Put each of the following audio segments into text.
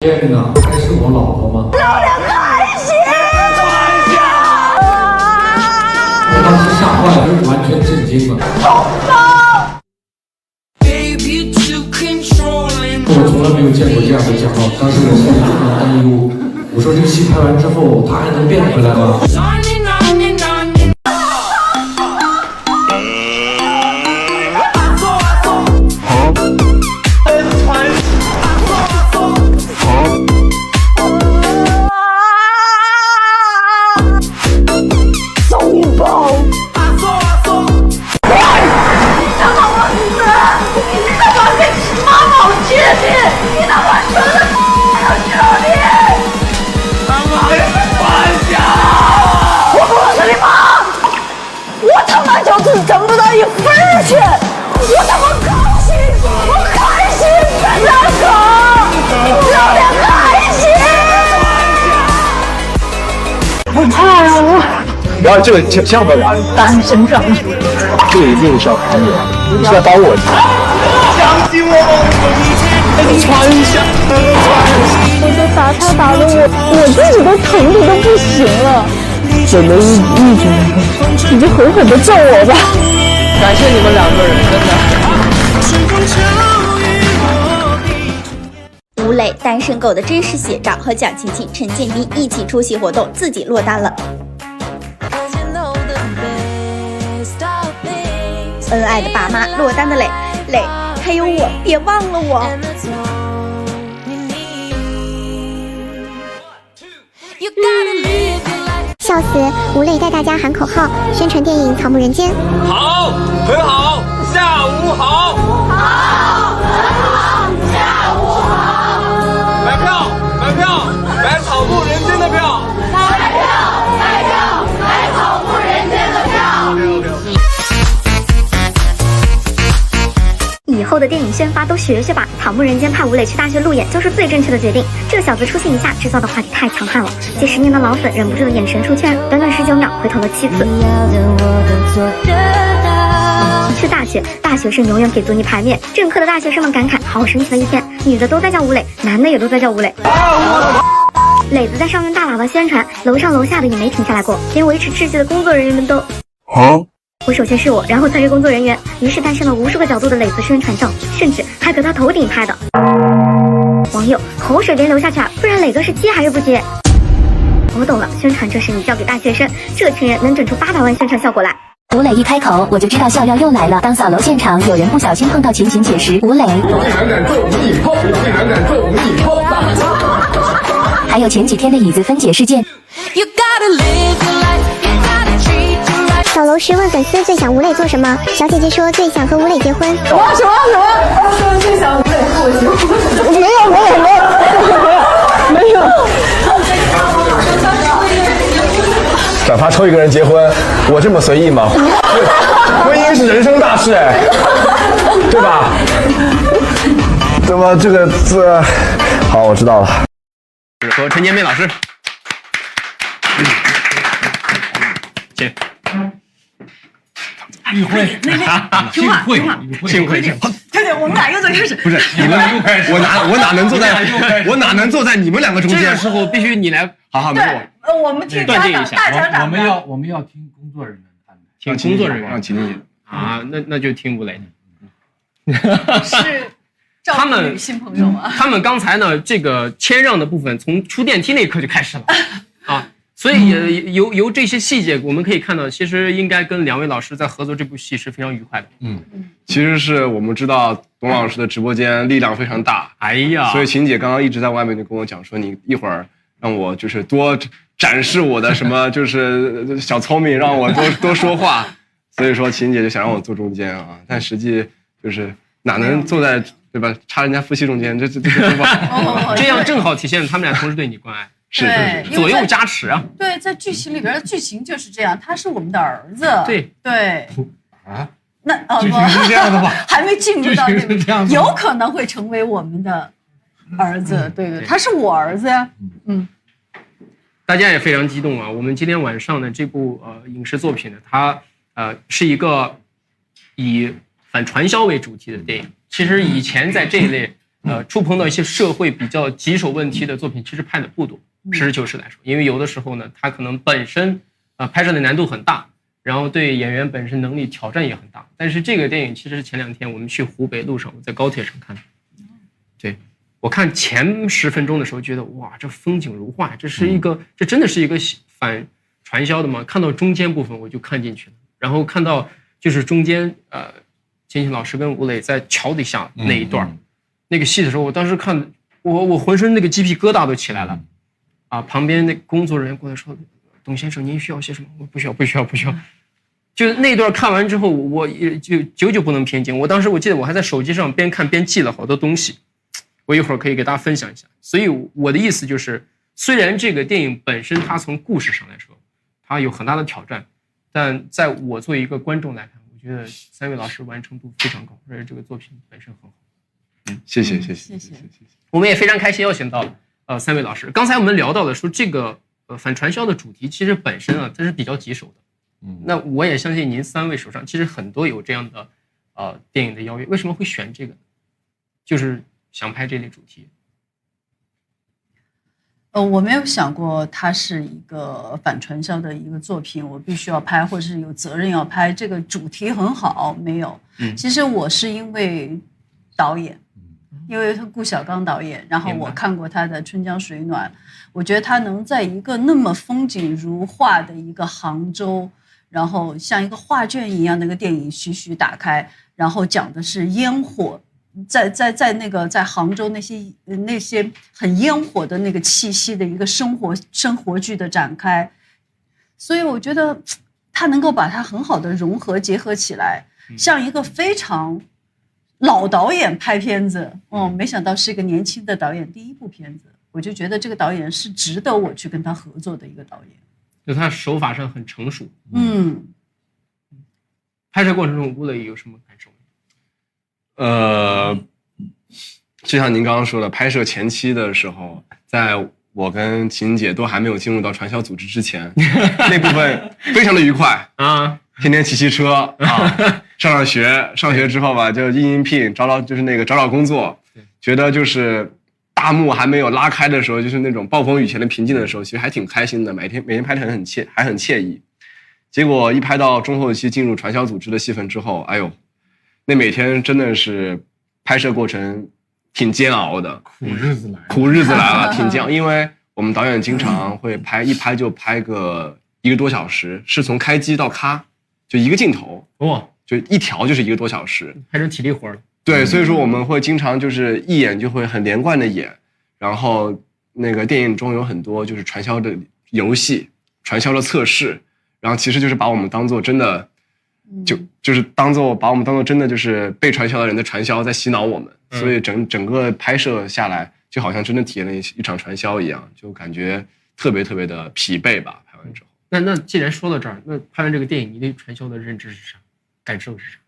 天哪，还是我老婆吗？有点开心！我当时吓坏了，完全震惊了。我从来没有见过这样的假装，当时我心里非常担忧。我说这个戏拍完之后，他还能变回来吗？挣不到1分钱，我他妈高兴，我开心，真的哥，有点开心。我怕了，然后这个千万不要玩，单身上去，这个一定是要看我，是要帮我。相信我，穿下。我就打他打的我自己都疼的都不行了。怎么一直你就狠狠的揍我吧！感谢你们2个人，真的。吴磊单身狗的真实写照和蒋勤勤、陈建斌一起出席活动，自己落单了。恩爱的爸妈落单的磊，还有我，别忘了我。笑死！吴磊带大家喊口号，宣传电影《草木人间》。好，很好，下午好。好，很好，下午好。买票，买票，买草木人间的票。买票，买票，买草木人间的票。以后的电影宣发都学学吧，草木人间派吴磊去大学路演就是最正确的决定。这小子出现一下，制造的话题太强悍了，接10年的老粉忍不住的眼神出圈，短短19秒回头了7次。去大学生永远给足你牌面，政客的大学生们感慨好神奇的一天，女的都在叫吴磊，男的也都在叫吴磊。磊子在上面大喇叭宣传，楼上楼下的也没停下来过，连维持秩序的工作人员们都我首先是我，然后才是工作人员，于是诞生了无数个角度的磊子宣传照，甚至还搁他头顶拍的。网友口水别流下去啊，不然磊哥是接还是不接？我懂了，宣传这事你交给大学生，这群人能整出800万宣传效果来。吴磊一开口，我就知道笑料又来了。当扫楼现场有人不小心碰到勤勤姐时，吴磊竟然敢揍我们影后，竟然敢揍我们影后。还有前几天的椅子分解事件。小楼时问粉丝最想吴磊做什么，小姐姐说最想和吴磊结婚。什么？他说最想吴磊和我结婚。没有。转发抽一个人结婚，我这么随意吗？婚姻是人生大事哎，对吧？怎么这好，我知道了。和陈建斌老师，请。与会，幸会，对，我们俩又在开始。不是你们又开始，我哪能坐在你们2个中间？这个时候必须你来，好，没我。我们听断定一下，我们要听工作人员的安排，听工作人员让秦姐啊，那就听吴磊的。是他们新朋友啊。他们刚才呢，这个谦让的部分从出电梯那一刻就开始了啊。所以也由这些细节，我们可以看到，其实应该跟2位老师在合作这部戏是非常愉快的。其实是我们知道董老师的直播间力量非常大，哎呀，所以秦姐刚刚一直在外面就跟我讲说，你一会儿让我就是多展示我的什么就是小聪明，让我多说话。所以说秦姐就想让我坐中间啊，但实际就是哪能坐在对吧插人家夫妻中间，这这样正好体现了他们俩同时对你关爱。是左右加持啊！对，在剧情里边的剧情就是这样，他是我们的儿子。对啊，那剧情是这样的吧？还没进入到这个，有可能会成为我们的儿子。对，他是我儿子呀。大家也非常激动啊！我们今天晚上的这部影视作品呢，它是一个以反传销为主题的电影。其实以前在这一类触碰到一些社会比较棘手问题的作品，其实拍的不多。实事求是来说，因为有的时候呢，它可能本身拍摄的难度很大，然后对演员本身能力挑战也很大。但是这个电影其实是前2天我们去湖北路上，我在高铁上看的。对，我看前10分钟的时候觉得哇，这风景如画，这真的是一个反传销的吗？看到中间部分我就看进去了，然后看到就是中间金星老师跟吴磊在桥底下那一段那个戏的时候，我当时看我浑身那个鸡皮疙瘩都起来了。旁边那工作人员过来说：“董先生，您需要些什么？”我不需要。就那段看完之后，我就久久不能平静。我记得我还在手机上边看边记了好多东西，我一会儿可以给大家分享一下。所以我的意思就是，虽然这个电影本身它从故事上来说，它有很大的挑战，但在我作为一个观众来看，我觉得3位老师完成度非常高，而且这个作品本身很好。谢谢。我们也非常开心邀请到了3位老师。刚才我们聊到了说这个反传销的主题，其实本身它是比较棘手的。那我也相信您3位手上其实很多有这样的电影的邀约，为什么会选这个呢？就是想拍这类主题。我没有想过它是一个反传销的一个作品，我必须要拍，或者是有责任要拍。这个主题很好，没有。其实我是因为导演。因为顾晓刚导演，然后我看过他的《春江水暖》，我觉得他能在一个那么风景如画的一个杭州，然后像一个画卷一样那个电影徐徐打开，然后讲的是烟火，在杭州那些很烟火的那个气息的一个生活剧的展开，所以我觉得他能够把它很好的融合结合起来，像一个非常老导演拍片子，没想到是一个年轻的导演第一部片子，我就觉得这个导演是值得我去跟他合作的一个导演，就他手法上很成熟。拍摄过程中吴磊有什么感受？就像您刚刚说的，拍摄前期的时候，在我跟秦姐都还没有进入到传销组织之前，那部分非常的愉快啊，天天骑车啊。上学之后吧，就应聘找工作，觉得就是大幕还没有拉开的时候，就是那种暴风雨前的平静的时候，其实还挺开心的，每天拍得很惬意。结果一拍到中后期进入传销组织的戏份之后，哎呦，那每天真的是拍摄过程挺煎熬的，苦日子来了，挺煎熬。因为我们导演经常会一拍就拍个1个多小时，是从开机到咔就一个镜头就一条就是1个多小时，还是体力活了。对，所以说我们会经常就是一演就会很连贯的演，然后那个电影中有很多就是传销的游戏、传销的测试，然后其实就是把我们当做真的，就是把我们当做真的就是被传销的人的传销在洗脑我们，所以整个拍摄下来就好像真的体验了一场传销一样，就感觉特别特别的疲惫吧。拍完之后，那既然说到这儿，那拍完这个电影，你对传销的认知是啥？感受是啥？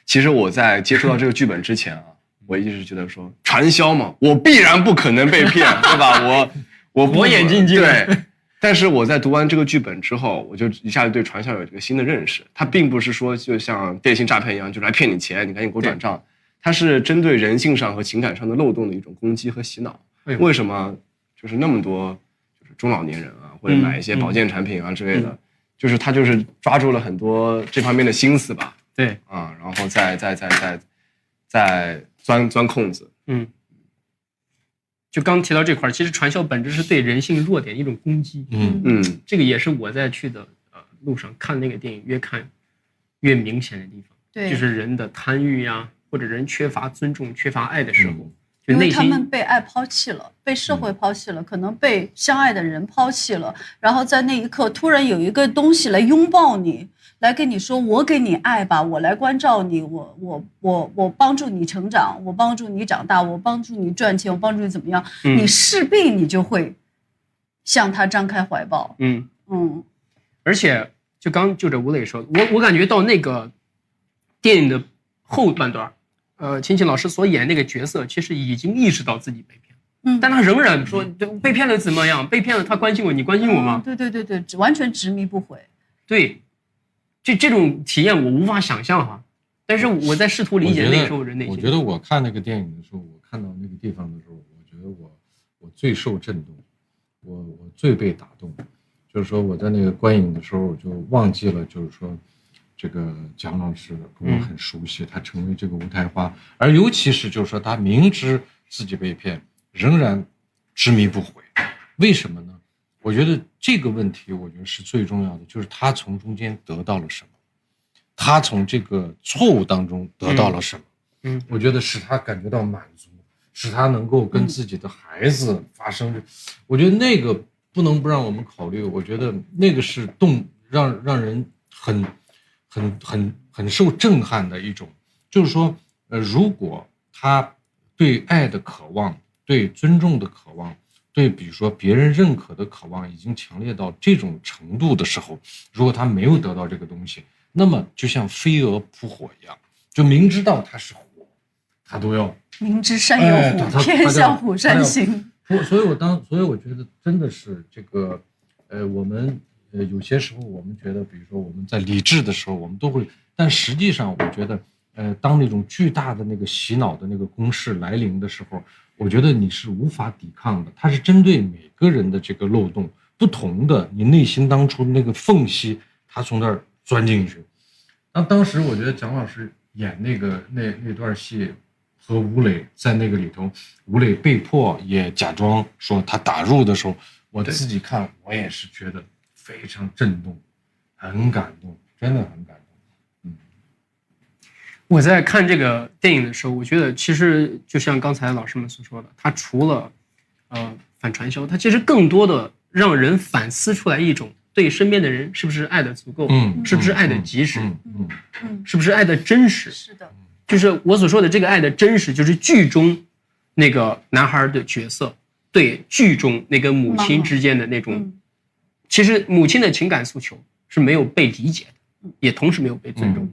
其实我在接触到这个剧本之前啊，我一直觉得说传销嘛，我必然不可能被骗，对吧？我眼金睛。对，但是我在读完这个剧本之后，我就一下子对传销有这个新的认识。它并不是说就像电信诈骗一样，就来骗你钱，你赶紧给我转账。它是针对人性上和情感上的漏洞的一种攻击和洗脑。为什么就是那么多就是中老年人啊，或者买一些保健产品啊之类的？就是他就是抓住了很多这方面的心思吧，对啊，然后再钻空子，就刚提到这块，其实传销本质是对人性弱点的一种攻击，这个也是我在去的路上看那个电影越看越明显的地方，对，就是人的贪欲呀，或者人缺乏尊重、缺乏爱的时候。因为他们被爱抛弃了，被社会抛弃了，可能被相爱的人抛弃了，然后在那一刻突然有一个东西来拥抱你，来跟你说我给你爱吧，我来关照你，我帮助你成长，我帮助你长大，我帮助你赚钱，我帮助你怎么样，你势必你就会向他张开怀抱。而且就着吴磊说，我感觉到那个电影的后半段，秦秦老师所演那个角色，其实已经意识到自己被骗，但他仍然说被骗了怎么样？被骗了，他关心我，你关心我吗？对，完全执迷不悔。对，这种体验我无法想象哈。但是我在试图理解那个时候人内心。我觉得我看那个电影的时候，我看到那个地方的时候，我觉得我最受震动，我最被打动，就是说我在那个观影的时候，我就忘记了，就是说这个蒋老师跟我很熟悉，他成为这个舞台花，而尤其是就是说他明知自己被骗，仍然执迷不悔，为什么呢？我觉得这个问题，我觉得是最重要的，就是他从中间得到了什么，他从这个错误当中得到了什么，我觉得使他感觉到满足，使他能够跟自己的孩子发生，我觉得那个不能不让我们考虑，我觉得那个是让人很受震撼的一种，就是说，如果他对爱的渴望，对尊重的渴望，对比如说别人认可的渴望已经强烈到这种程度的时候，如果他没有得到这个东西，那么就像飞蛾扑火一样，就明知道它是火，他都要明知山有虎，偏向虎山行。所以我觉得真的是这个，我们有些时候我们觉得，比如说我们在理智的时候，我们都会，但实际上我觉得，当那种巨大的那个洗脑的那个攻势来临的时候，我觉得你是无法抵抗的。它是针对每个人的这个漏洞不同的，你内心当初那个缝隙，它从那儿钻进去。当时我觉得蒋老师演那段戏。和吴磊在那个里头，吴磊被迫也假装说他打入的时候，我自己看我也是觉得非常震动，很感动，真的很感动。我在看这个电影的时候，我觉得其实就像刚才老师们所说的，他除了反传销，他其实更多的让人反思出来一种对身边的人是不是爱的足够，是不是爱的及时，是不是爱的真实。是的。就是我所说的这个爱的真实，就是剧中那个男孩的角色对剧中那个母亲之间的那种，其实母亲的情感诉求是没有被理解的，也同时没有被尊重。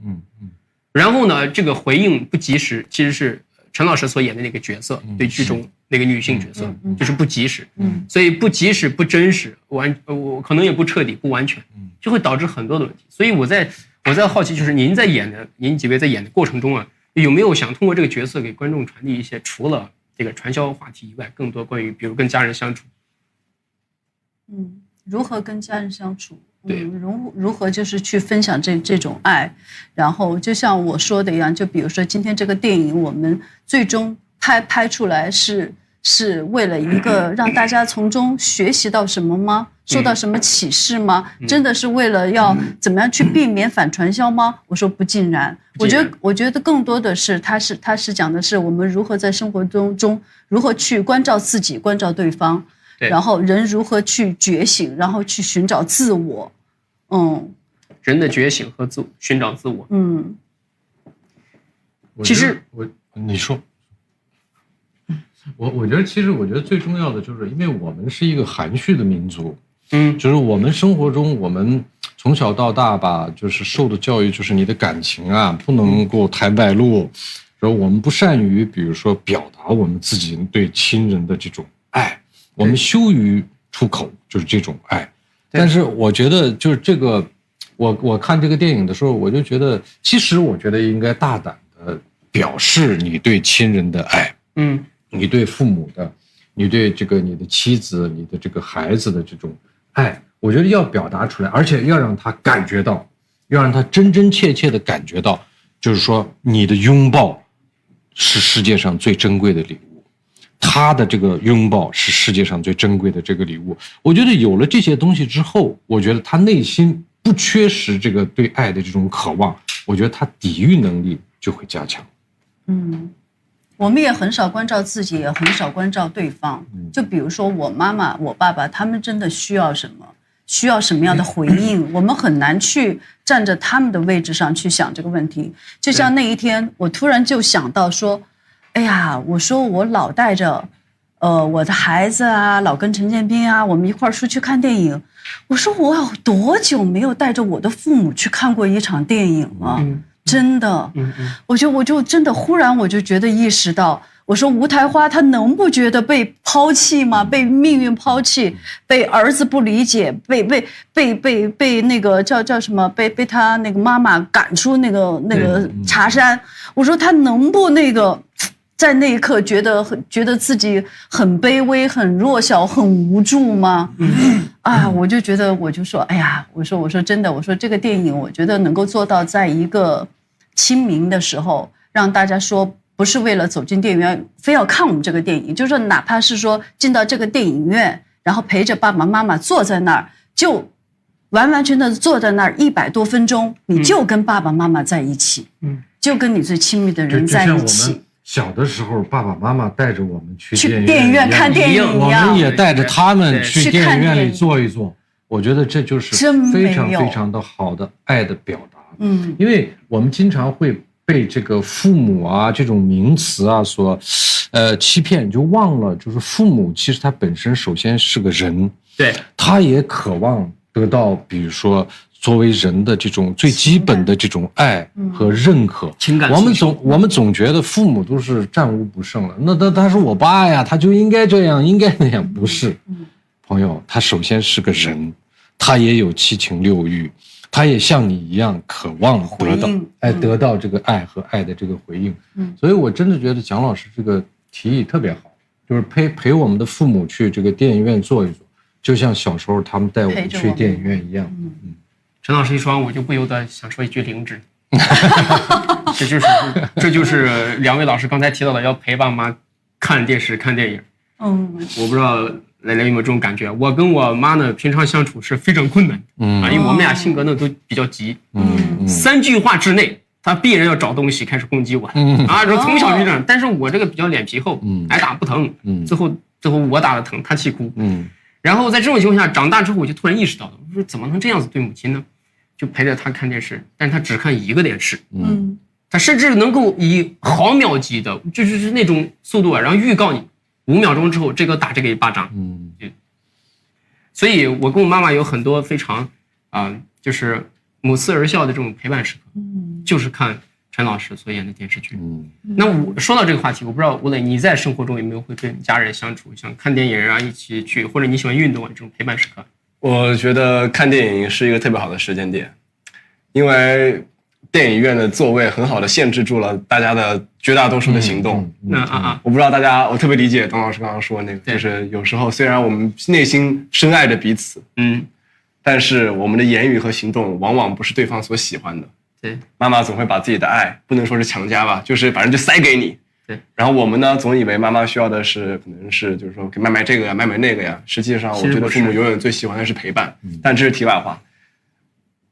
然后呢，这个回应不及时，其实是陈老师所演的那个角色对剧中那个女性角色就是不及时，所以不及时、不真实，我可能也不彻底、不完全，就会导致很多的问题。所以我在好奇，就是您几位在演的过程中啊。有没有想通过这个角色给观众传递一些除了这个传销话题以外，更多关于比如跟家人相处？如何跟家人相处？对，如何就是去分享这种爱，然后就像我说的一样，就比如说今天这个电影，我们最终拍出来是为了一个让大家从中学习到什么吗？受到什么启示吗？真的是为了要怎么样去避免反传销吗？我说不尽然。我觉得更多的是他是讲的是我们如何在生活中如何去关照自己，关照对方，然后人如何去觉醒，然后去寻找自我。人的觉醒和寻找自我。其实你说。我觉得最重要的就是因为我们是一个含蓄的民族，就是我们生活中我们从小到大吧，就是受的教育就是你的感情啊不能够太外露，然后我们不善于比如说表达我们自己对亲人的这种爱，我们羞于出口就是这种爱。但是我觉得就是这个，我看这个电影的时候，我就觉得其实我觉得应该大胆的表示你对亲人的爱，你对父母的，你对这个你的妻子、你的这个孩子的这种爱，我觉得要表达出来，而且要让他感觉到，要让他真真切切的感觉到，就是说你的拥抱是世界上最珍贵的礼物，他的这个拥抱是世界上最珍贵的这个礼物。我觉得有了这些东西之后，我觉得他内心不缺失这个对爱的这种渴望，我觉得他抵御能力就会加强。我们也很少关照自己，也很少关照对方。就比如说我妈妈、我爸爸，他们真的需要什么，需要什么样的回应，我们很难去站着他们的位置上去想这个问题。就像那一天，我突然就想到说，哎呀，我说我老带着，我的孩子啊，老跟陈建斌啊，我们一块儿出去看电影。我说我有多久没有带着我的父母去看过一场电影了？真的，我就真的忽然我就觉得意识到，我说吴台花她能不觉得被抛弃吗？被命运抛弃，被儿子不理解，被那个叫什么？被他那个妈妈赶出那个茶山。我说她能不那个，在那一刻觉得自己很卑微、很弱小、很无助吗？我就觉得，我就说，哎呀，我说真的，我说这个电影，我觉得能够做到在一个清明的时候，让大家说。不是为了走进电影院非要看我们这个电影，就是说哪怕是说进到这个电影院，然后陪着爸爸妈妈坐在那儿，就完完全全的坐在那儿100多分钟，你就跟爸爸妈妈在一起，就跟你最亲密的人在一起。小的时候，爸爸妈妈带着我们去电影院看电影一样，我们也带着他们去电影院里坐一坐。我觉得这就是非常非常的好的爱的表达。因为我们经常会被这个父母啊这种名词啊所欺骗，就忘了就是父母其实他本身首先是个人，对，他也渴望得到比如说作为人的这种最基本的这种爱和认可。情感我们总觉得父母都是战无不胜了，那他是我爸呀，他就应该这样应该那样，不是。朋友，他首先是个人，他也有七情六欲，他也像你一样渴望得到这个爱和爱的这个回应。所以我真的觉得蒋老师这个提议特别好，就是陪我们的父母去这个电影院坐一坐，就像小时候他们带我们去电影院一样。陈老师一说完，我就不由得想说一句灵芝。这就是两位老师刚才提到的，要陪爸妈看电视看电影。我不知道蕾蕾有没有这种感觉？我跟我妈呢，平常相处是非常困难的，因为我们俩性格呢都比较急，3句话之内，她必然要找东西开始攻击我，这从小就这样。但是我这个比较脸皮厚，挨打不疼，最后我打的疼，她气哭，然后在这种情况下长大之后，我就突然意识到了，我说怎么能这样子对母亲呢？就陪着她看电视，但是她只看一个电视，她甚至能够以毫秒级的，就是那种速度然后预告你。5秒钟之后，这个打这个一巴掌，所以我跟我妈妈有很多非常就是母慈儿孝的这种陪伴时刻，就是看陈老师所演的电视剧。那我说到这个话题，我不知道吴磊你在生活中有没有会跟家人相处，像看电影啊，一起去，或者你喜欢运动啊这种陪伴时刻？我觉得看电影是一个特别好的时间点，因为电影院的座位很好的限制住了大家的绝大多数的行动。我不知道大家，我特别理解董老师刚刚说那个，就是有时候虽然我们内心深爱着彼此，但是我们的言语和行动往往不是对方所喜欢的。对，妈妈总会把自己的爱，不能说是强加吧，就是反正就塞给你。对，然后我们呢，总以为妈妈需要的是可能是就是说给买这个呀，买那个呀。实际上，我觉得父母永远最喜欢的是陪伴。但这是题外话。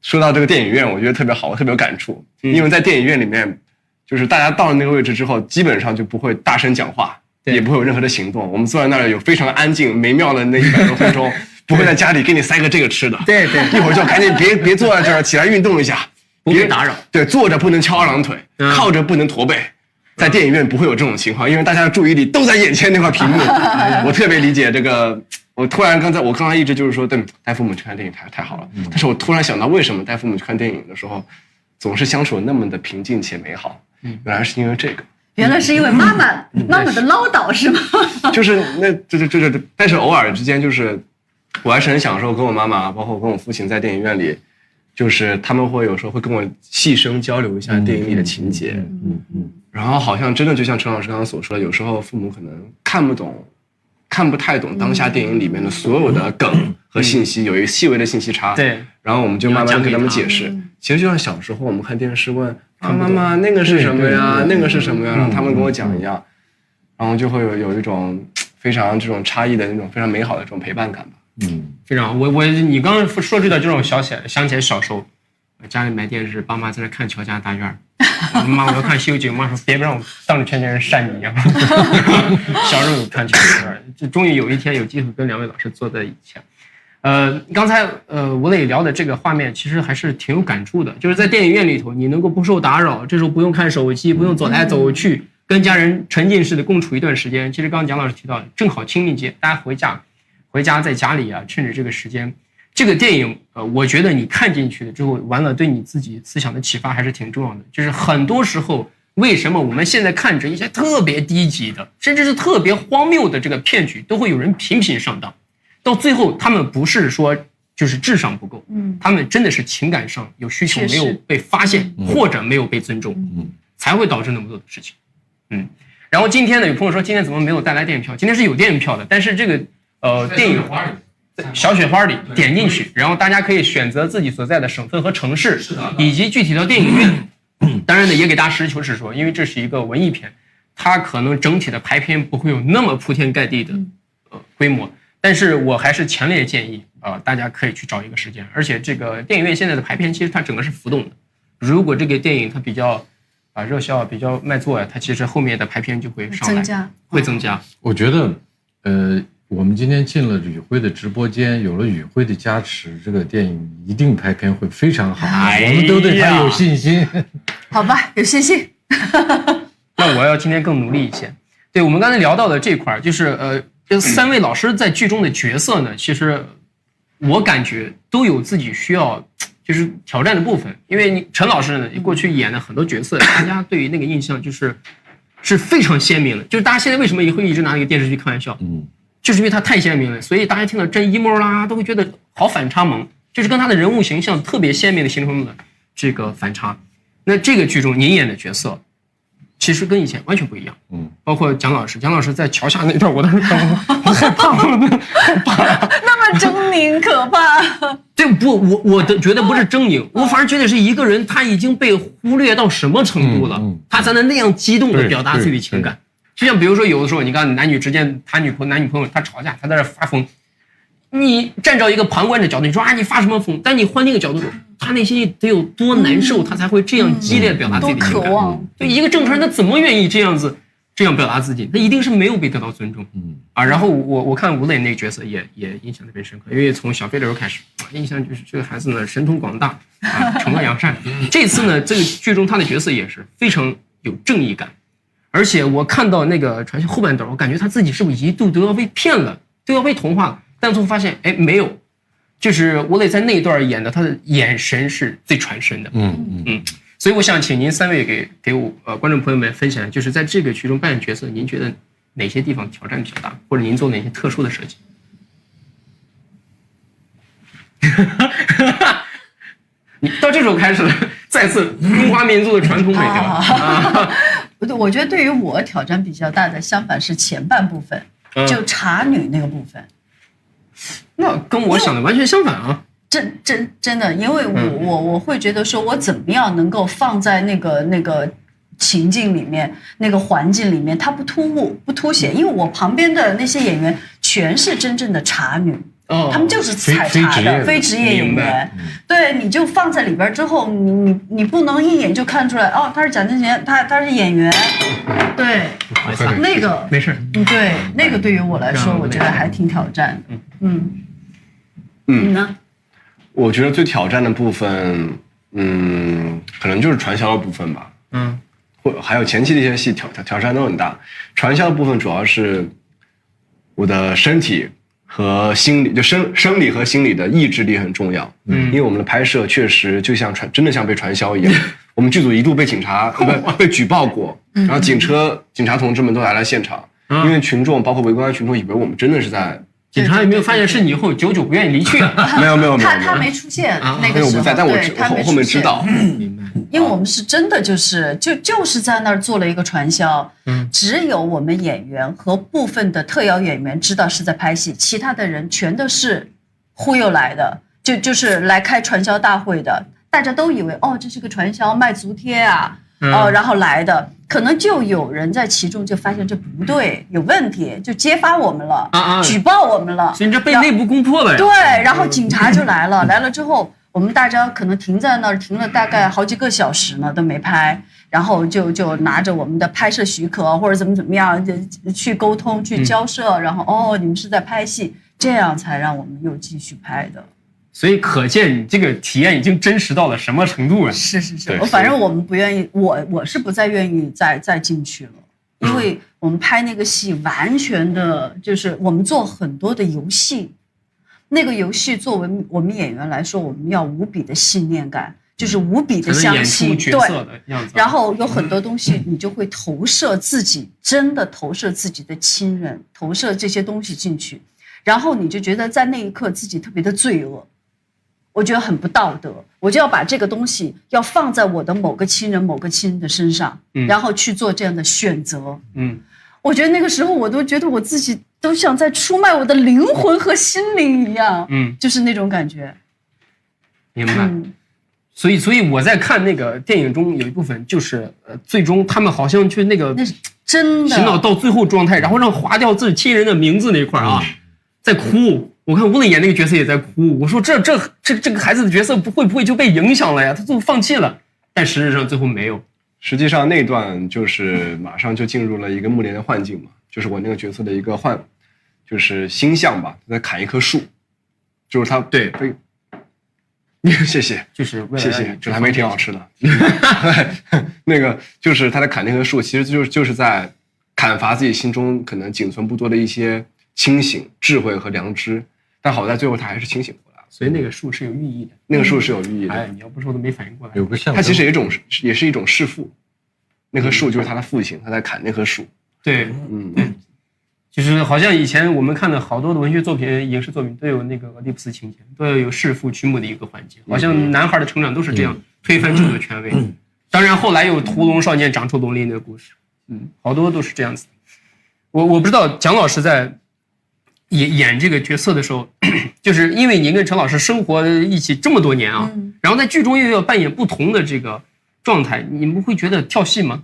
说到这个电影院，我觉得特别好，我特别有感触，因为在电影院里面，就是大家到了那个位置之后，基本上就不会大声讲话，也不会有任何的行动。我们坐在那儿有非常安静美妙的那100多分钟，不会在家里给你塞个这个吃的。对，一会儿就赶紧别坐在这儿，起来运动一下，别打扰。对，坐着不能翘2郎腿，靠着不能驼背。在电影院不会有这种情况，因为大家的注意力都在眼前那块屏幕。我特别理解这个。我刚才一直就是说，带父母去看电影太好了。但是我突然想到，为什么带父母去看电影的时候，总是相处那么的平静且美好？原来是因为这个。原来是因为妈妈的唠叨是吗？就是但是偶尔之间，就是我还是很享受跟我妈妈，包括跟我父亲在电影院里，就是他们会有时候会跟我细声交流一下电影里的情节。然后好像真的就像陈老师刚刚所说的，有时候父母可能看不太懂当下电影里面的所有的梗和信息，有一个细微的信息差。对，然后我们就慢慢跟他们解释。其实就像小时候我们看电视问妈妈那个是什么呀，那个是什么呀，然后他们跟我讲一样，然后就会有一种非常这种差异的那种非常美好的这种陪伴感吧。非常好。你刚刚说这段这种想起来小时候，家里买电视，爸妈在那看《乔家大院》。妈，我要看《西游记》，我妈说别让我当着全家人扇你呀。小时候有看《乔家大院》，就终于有一天有机会跟2位老师坐在一起。刚才吴磊聊的这个画面，其实还是挺有感触的。就是在电影院里头，你能够不受打扰，这时候不用看手机，不用走来走去，跟家人沉浸式的共处一段时间。其实刚刚蒋老师提到，正好清明节，大家回家在家里啊，趁着这个时间。这个电影，我觉得你看进去了之后，完了对你自己思想的启发还是挺重要的。就是很多时候，为什么我们现在看着一些特别低级的，甚至是特别荒谬的这个骗局，都会有人频频上当，到最后他们不是说就是智商不够，他们真的是情感上有需求没有被发现，或者没有被尊重，才会导致那么多的事情。然后今天呢，有朋友说今天怎么没有带来电影票？今天是有电影票的，但是这个电影小雪花里点进去，然后大家可以选择自己所在的省份和城市，以及具体的电影院。当然呢，也给大家实事求是说，因为这是一个文艺片，它可能整体的排片不会有那么铺天盖地的规模，但是我还是强烈建议大家可以去找一个时间，而且这个电影院现在的排片其实它整个是浮动的，如果这个电影它比较热销比较卖座呀，它其实后面的排片就会上来，会增加。我觉得我们今天进了宇辉的直播间，有了宇辉的加持，这个电影一定排片会非常好，我们都对他有信心。好吧，有信心。那我要今天更努力一些。对，我们刚才聊到的这块，就是3位老师在剧中的角色呢，其实我感觉都有自己需要就是挑战的部分。因为陈老师呢，过去演的很多角色，大家对于那个印象是非常鲜明的。就是大家现在为什么也会一直拿那个电视剧开玩笑？就是因为它太鲜明了，所以大家听到真 emo 啦，都会觉得好反差萌，就是跟他的人物形象特别鲜明的形成了这个反差。那这个剧中您演的角色，其实跟以前完全不一样。包括蒋老师在桥下那段，我当时看过，好害怕，害怕。那么狰狞可怕。对，我觉得不是狰狞，我反而觉得是一个人他已经被忽略到什么程度了，他才能那样激动的表达自己的情感。就像比如说有的时候，你看男女之间谈男女朋友他吵架，他在这发疯，你站到一个旁观者角度，你说你发什么疯？但你换那个角度，他内心得有多难受，他才会这样激烈表达自己的情感。多渴望。就一个正常人，他怎么愿意这样表达自己？他一定是没有被得到尊重。然后我看吴磊那个角色也印象特别深刻，因为从小飞的时候开始，印象就是这个孩子呢神通广大，惩恶扬善。这次呢，这个剧中他的角色也是非常有正义感。而且我看到那个传销后半段，我感觉他自己是不是一度都要被骗了，都要被同化了？但最后发现，没有，就是吴磊在那一段演的，他的眼神是最传神的。所以我想请您3位给我观众朋友们分享，就是在这个剧中扮演角色，您觉得哪些地方挑战比较大，或者您做哪些特殊的设计？你到这时候开始了，再次中华民族的传统美德。我觉得对于我挑战比较大的，相反是前半部分，就茶女那个部分。那跟我想的完全相反啊！真的，因为我会觉得说，我怎么样能够放在那个情境里面，那个环境里面，它不突兀不凸显，因为我旁边的那些演员全是真正的茶女。他们就是采茶的非职业演员，对，你就放在里边之后，你不能一眼就看出来他是蒋劲贤，他是演员，对，那个没事，对，那个对于我来说，我觉得还挺挑战的，你呢？我觉得最挑战的部分，可能就是传销的部分吧，或还有前期的一些戏挑战都很大。传销的部分主要是我的身体和心理，就生理和心理的意志力很重要。因为我们的拍摄确实就像真的像被传销一样。我们剧组一度被被举报过，然后警察同志们都来了现场，因为群众包括围观的群众以为我们真的是在。警察有没有发现是你以后久不愿意离去？没有，他没出现那个时候，但我后面知道。明白。因为我们是真的就是在那儿做了一个传销，只有我们演员和部分的特邀演员知道是在拍戏，其他的人全都是忽悠来的，就是来开传销大会的，大家都以为这是个传销卖足贴啊，然后来的，可能就有人在其中就发现这不对，有问题，就揭发我们了，举报我们了，所以你这被内部攻破了呀。对，然后警察就来了，来了之后。我们大家可能停在那儿，停了大概好几个小时呢，都没拍，然后就拿着我们的拍摄许可或者怎么样，就去沟通去交涉，然后你们是在拍戏，这样才让我们又继续拍的。所以可见你这个体验已经真实到了什么程度啊？是，反正我们不愿意，我是不再愿意再进去了，因为我们拍那个戏完全的就是我们做很多的游戏。那个游戏作为我们演员来说，我们要无比的信念感，就是无比的相信，角色的样子。然后有很多东西你就会投射自己，真的投射自己的亲人，投射这些东西进去，然后你就觉得在那一刻自己特别的罪恶，我觉得很不道德，我就要把这个东西要放在我的某个亲人的身上，然后去做这样的选择。我觉得那个时候我都觉得我自己都像在出卖我的灵魂和心灵一样，就是那种感觉。明白。所以我在看那个电影中有一部分就是最终他们好像去那个真的洗脑到最后状态，然后让划掉自己亲人的名字那块啊，在哭。我看吴磊演那个角色也在哭。我说这个孩子的角色会不会就被影响了呀？他最后放弃了，但实质上最后没有。实际上那段就是马上就进入了一个暮年的幻境嘛，就是我那个角色的一个就是星象吧，在砍一棵树，就是他对被。谢谢，就是为了谢谢，这还没挺好吃的。那个就是他在砍那棵树，其实就是在砍伐自己心中可能仅存不多的一些清醒、智慧和良知。但好在最后他还是清醒过来了。所以那个树是有寓意的。那个树是有寓意的。哎，你要不说我都没反应过来。有个象征，它其实也是一种弑父。那棵树就是他的父亲，他在砍那棵树。对，就是好像以前我们看的好多的文学作品、影视作品都有那个俄狄浦斯情节，都要有弑父娶母的一个环节，好像男孩的成长都是这样，推翻制度的权威。当然后来有屠龙少年长出龙鳞的故事，好多都是这样子的。我不知道蒋老师在演这个角色的时候，就是因为您跟陈老师生活一起这么多年啊，然后在剧中又要扮演不同的这个状态，你们会觉得跳戏吗？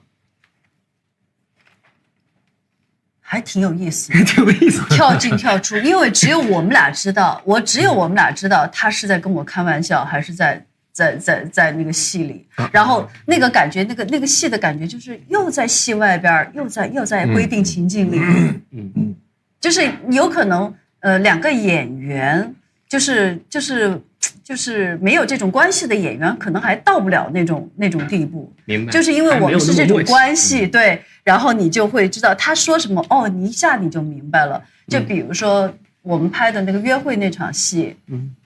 还挺有意思的，挺有意思，跳进跳出，因为只有我们俩知道，他是在跟我开玩笑，还是在那个戏里。然后那个感觉，那个戏的感觉，就是又在戏外边，又在规定情境里。就是有可能两个演员，就是没有这种关系的演员，可能还到不了那种地步。明白。就是因为我们是这种关系，对，然后你就会知道他说什么，你一下你就明白了。就比如说我们拍的那个约会那场戏，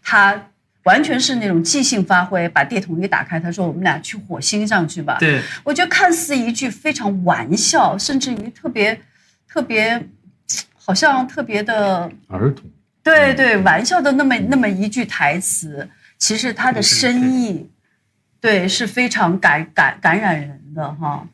他完全是那种即兴发挥，把地图一打开，他说我们俩去火星上去吧。对，我觉得看似一句非常玩笑，甚至于特别，好像特别的儿童。对，玩笑的那么一句台词，其实它的深意，对，是非常感染人的哈。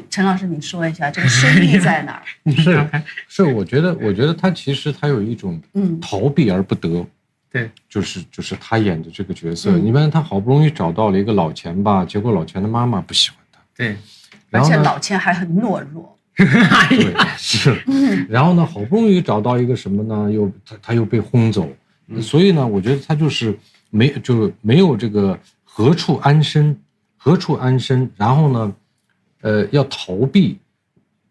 陈老师，你说一下这个深意在哪儿？是，我觉得他其实他有一种逃避而不得，对，就是他演的这个角色，一般他好不容易找到了一个老钱吧，结果老钱的妈妈不喜欢他，对，而且老钱还很懦弱。对，是，然后呢，好不容易找到一个什么呢？他又被轰走，所以呢，我觉得他就是没有这个何处安身，然后呢，要逃避，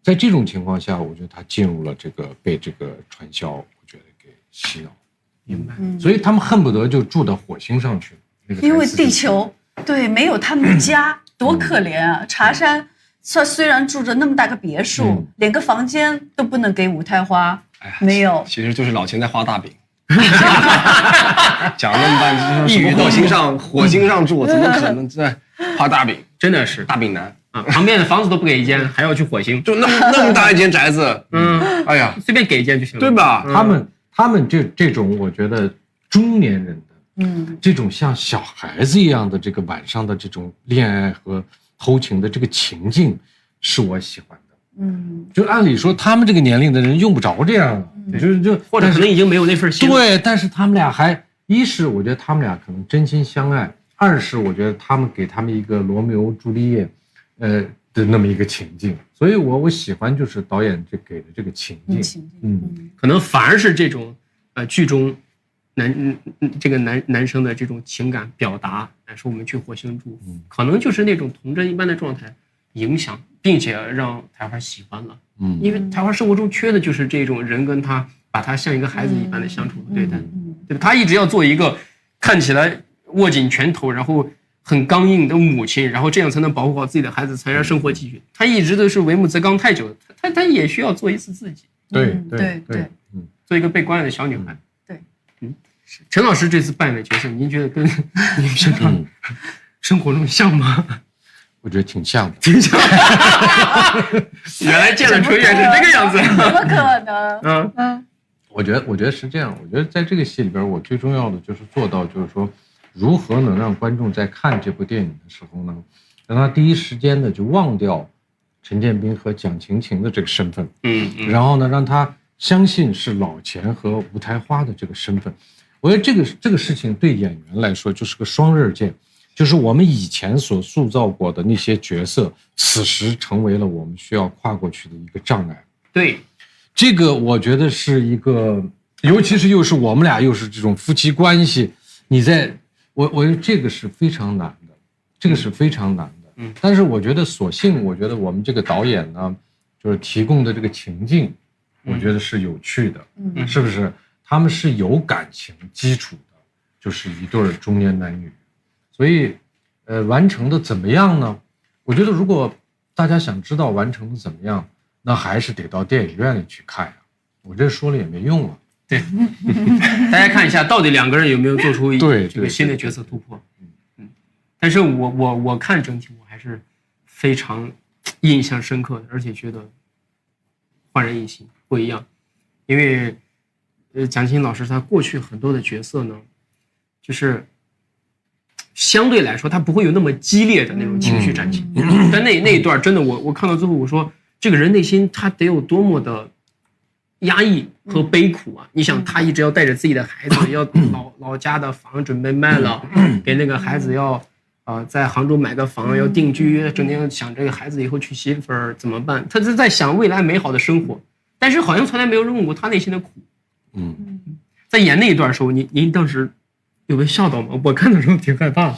在这种情况下，我觉得他进入了被这个传销，我觉得给洗脑，明白。所以他们恨不得就住到火星上去，因为地球对没有他们的家，多可怜啊！茶山。他虽然住着那么大个别墅，连个房间都不能给五胎花，没有。其实就是老钱在画大饼。讲了那么半天，一语到心上，火星上住，怎么可能在画大饼？真的是大饼男啊！旁边的房子都不给一间，还要去火星，就那么大一间宅子，哎呀，随便给一间就行了，对吧？他们这种，我觉得中年人的，这种像小孩子一样的这个晚上的这种恋爱和偷情的这个情境是我喜欢的，就按理说他们这个年龄的人用不着这样了，就或者可能已经没有那份心。对，但是他们俩一是我觉得他们俩可能真心相爱，二是我觉得他们给他们一个罗密欧朱丽叶，的那么一个情境，所以我喜欢就是导演给的这个情境，可能反而是这种剧中。这个男生的这种情感表达，说我们去火星住，可能就是那种童真一般的状态影响，并且让台花喜欢了。因为台花生活中缺的就是这种人跟他把他像一个孩子一般的相处和对待，对吧？他一直要做一个看起来握紧拳头，然后很刚硬的母亲，然后这样才能保护好自己的孩子，才让生活继续。他一直都是为母则刚太久，他也需要做一次自己。对，做一个被关爱的小女孩。陈老师这次扮演的角色，您觉得跟您平常生活中像吗？我觉得挺像的，挺像。原来见了纯元是这个样子，怎么可能？我觉得是这样。我觉得在这个戏里边，我最重要的就是做到，就是说，如何能让观众在看这部电影的时候呢，让他第一时间的就忘掉陈建斌和蒋勤勤的这个身份，然后呢，让他相信是老钱和吴台花的这个身份。我觉得这个事情对演员来说就是个双刃剑。就是我们以前所塑造过的那些角色，此时成为了我们需要跨过去的一个障碍。对，这个我觉得是一个，尤其是又是我们俩又是这种夫妻关系，我觉得这个是非常难的，这个是非常难的。但是我觉得我觉得我们这个导演呢，就是提供的这个情境，我觉得是有趣的，是不是？他们是有感情基础的，就是一对中年男女。所以，完成的怎么样呢？我觉得如果大家想知道完成的怎么样，那还是得到电影院里去看呀。我这说了也没用了。对，大家看一下，到底两个人有没有做出这个新的角色突破？但是我看整体我还是非常印象深刻的，而且觉得焕然一新，不一样。因为蒋勤勤老师他过去很多的角色呢，就是相对来说他不会有那么激烈的那种情绪展现，但那一段真的我看到最后我说这个人内心他得有多么的压抑和悲苦啊！你想他一直要带着自己的孩子，要老家的房准备卖了，给那个孩子要在杭州买个房要定居，整天想这个孩子以后娶媳妇儿怎么办？他是在想未来美好的生活，但是好像从来没有人问过他内心的苦。在演那一段的时候，您当时有被笑到吗？我看的时候挺害怕。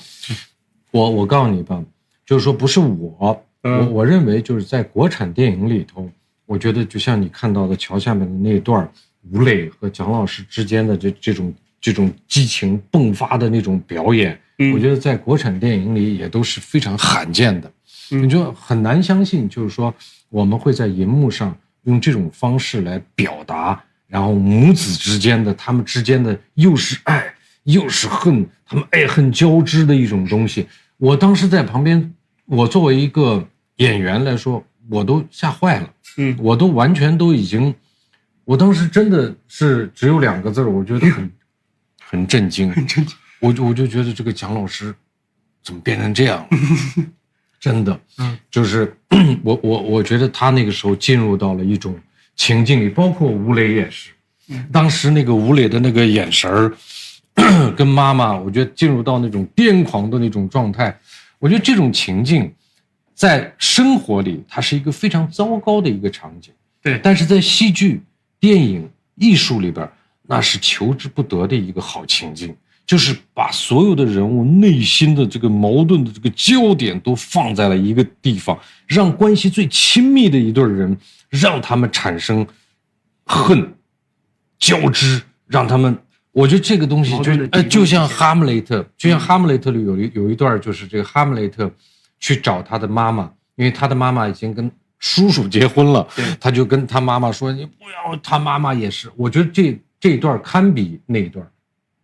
我告诉你吧，就是说不是我认为就是在国产电影里头，我觉得就像你看到的桥下面的那一段吴磊和蒋老师之间的这种激情迸发的那种表演，我觉得在国产电影里也都是非常罕见的。你就很难相信，就是说我们会在银幕上用这种方式来表达，然后母子之间的他们之间的又是爱又是恨，他们爱恨交织的一种东西。我当时在旁边，我作为一个演员来说，我都吓坏了。我都完全都已经，我当时真的是只有2个字，我觉得很震惊，很震惊。我就觉得这个蒋老师怎么变成这样了？真的，就是我觉得他那个时候进入到了一种情境里，包括吴磊也是，当时那个吴磊的那个眼神儿，跟妈妈，我觉得进入到那种癫狂的那种状态，我觉得这种情境。在生活里，它是一个非常糟糕的一个场景，对。但是在戏剧、电影、艺术里边，那是求之不得的一个好情境，就是把所有的人物内心的这个矛盾的这个焦点都放在了一个地方，让关系最亲密的一对人，让他们产生恨、交织，让他们。我觉得这个东西就像哈姆雷特，就像哈姆雷特里有一段，就是这个哈姆雷特。去找他的妈妈，因为他的妈妈已经跟叔叔结婚了，他就跟他妈妈说：“你不要。”他妈妈也是，我觉得这一段堪比那一段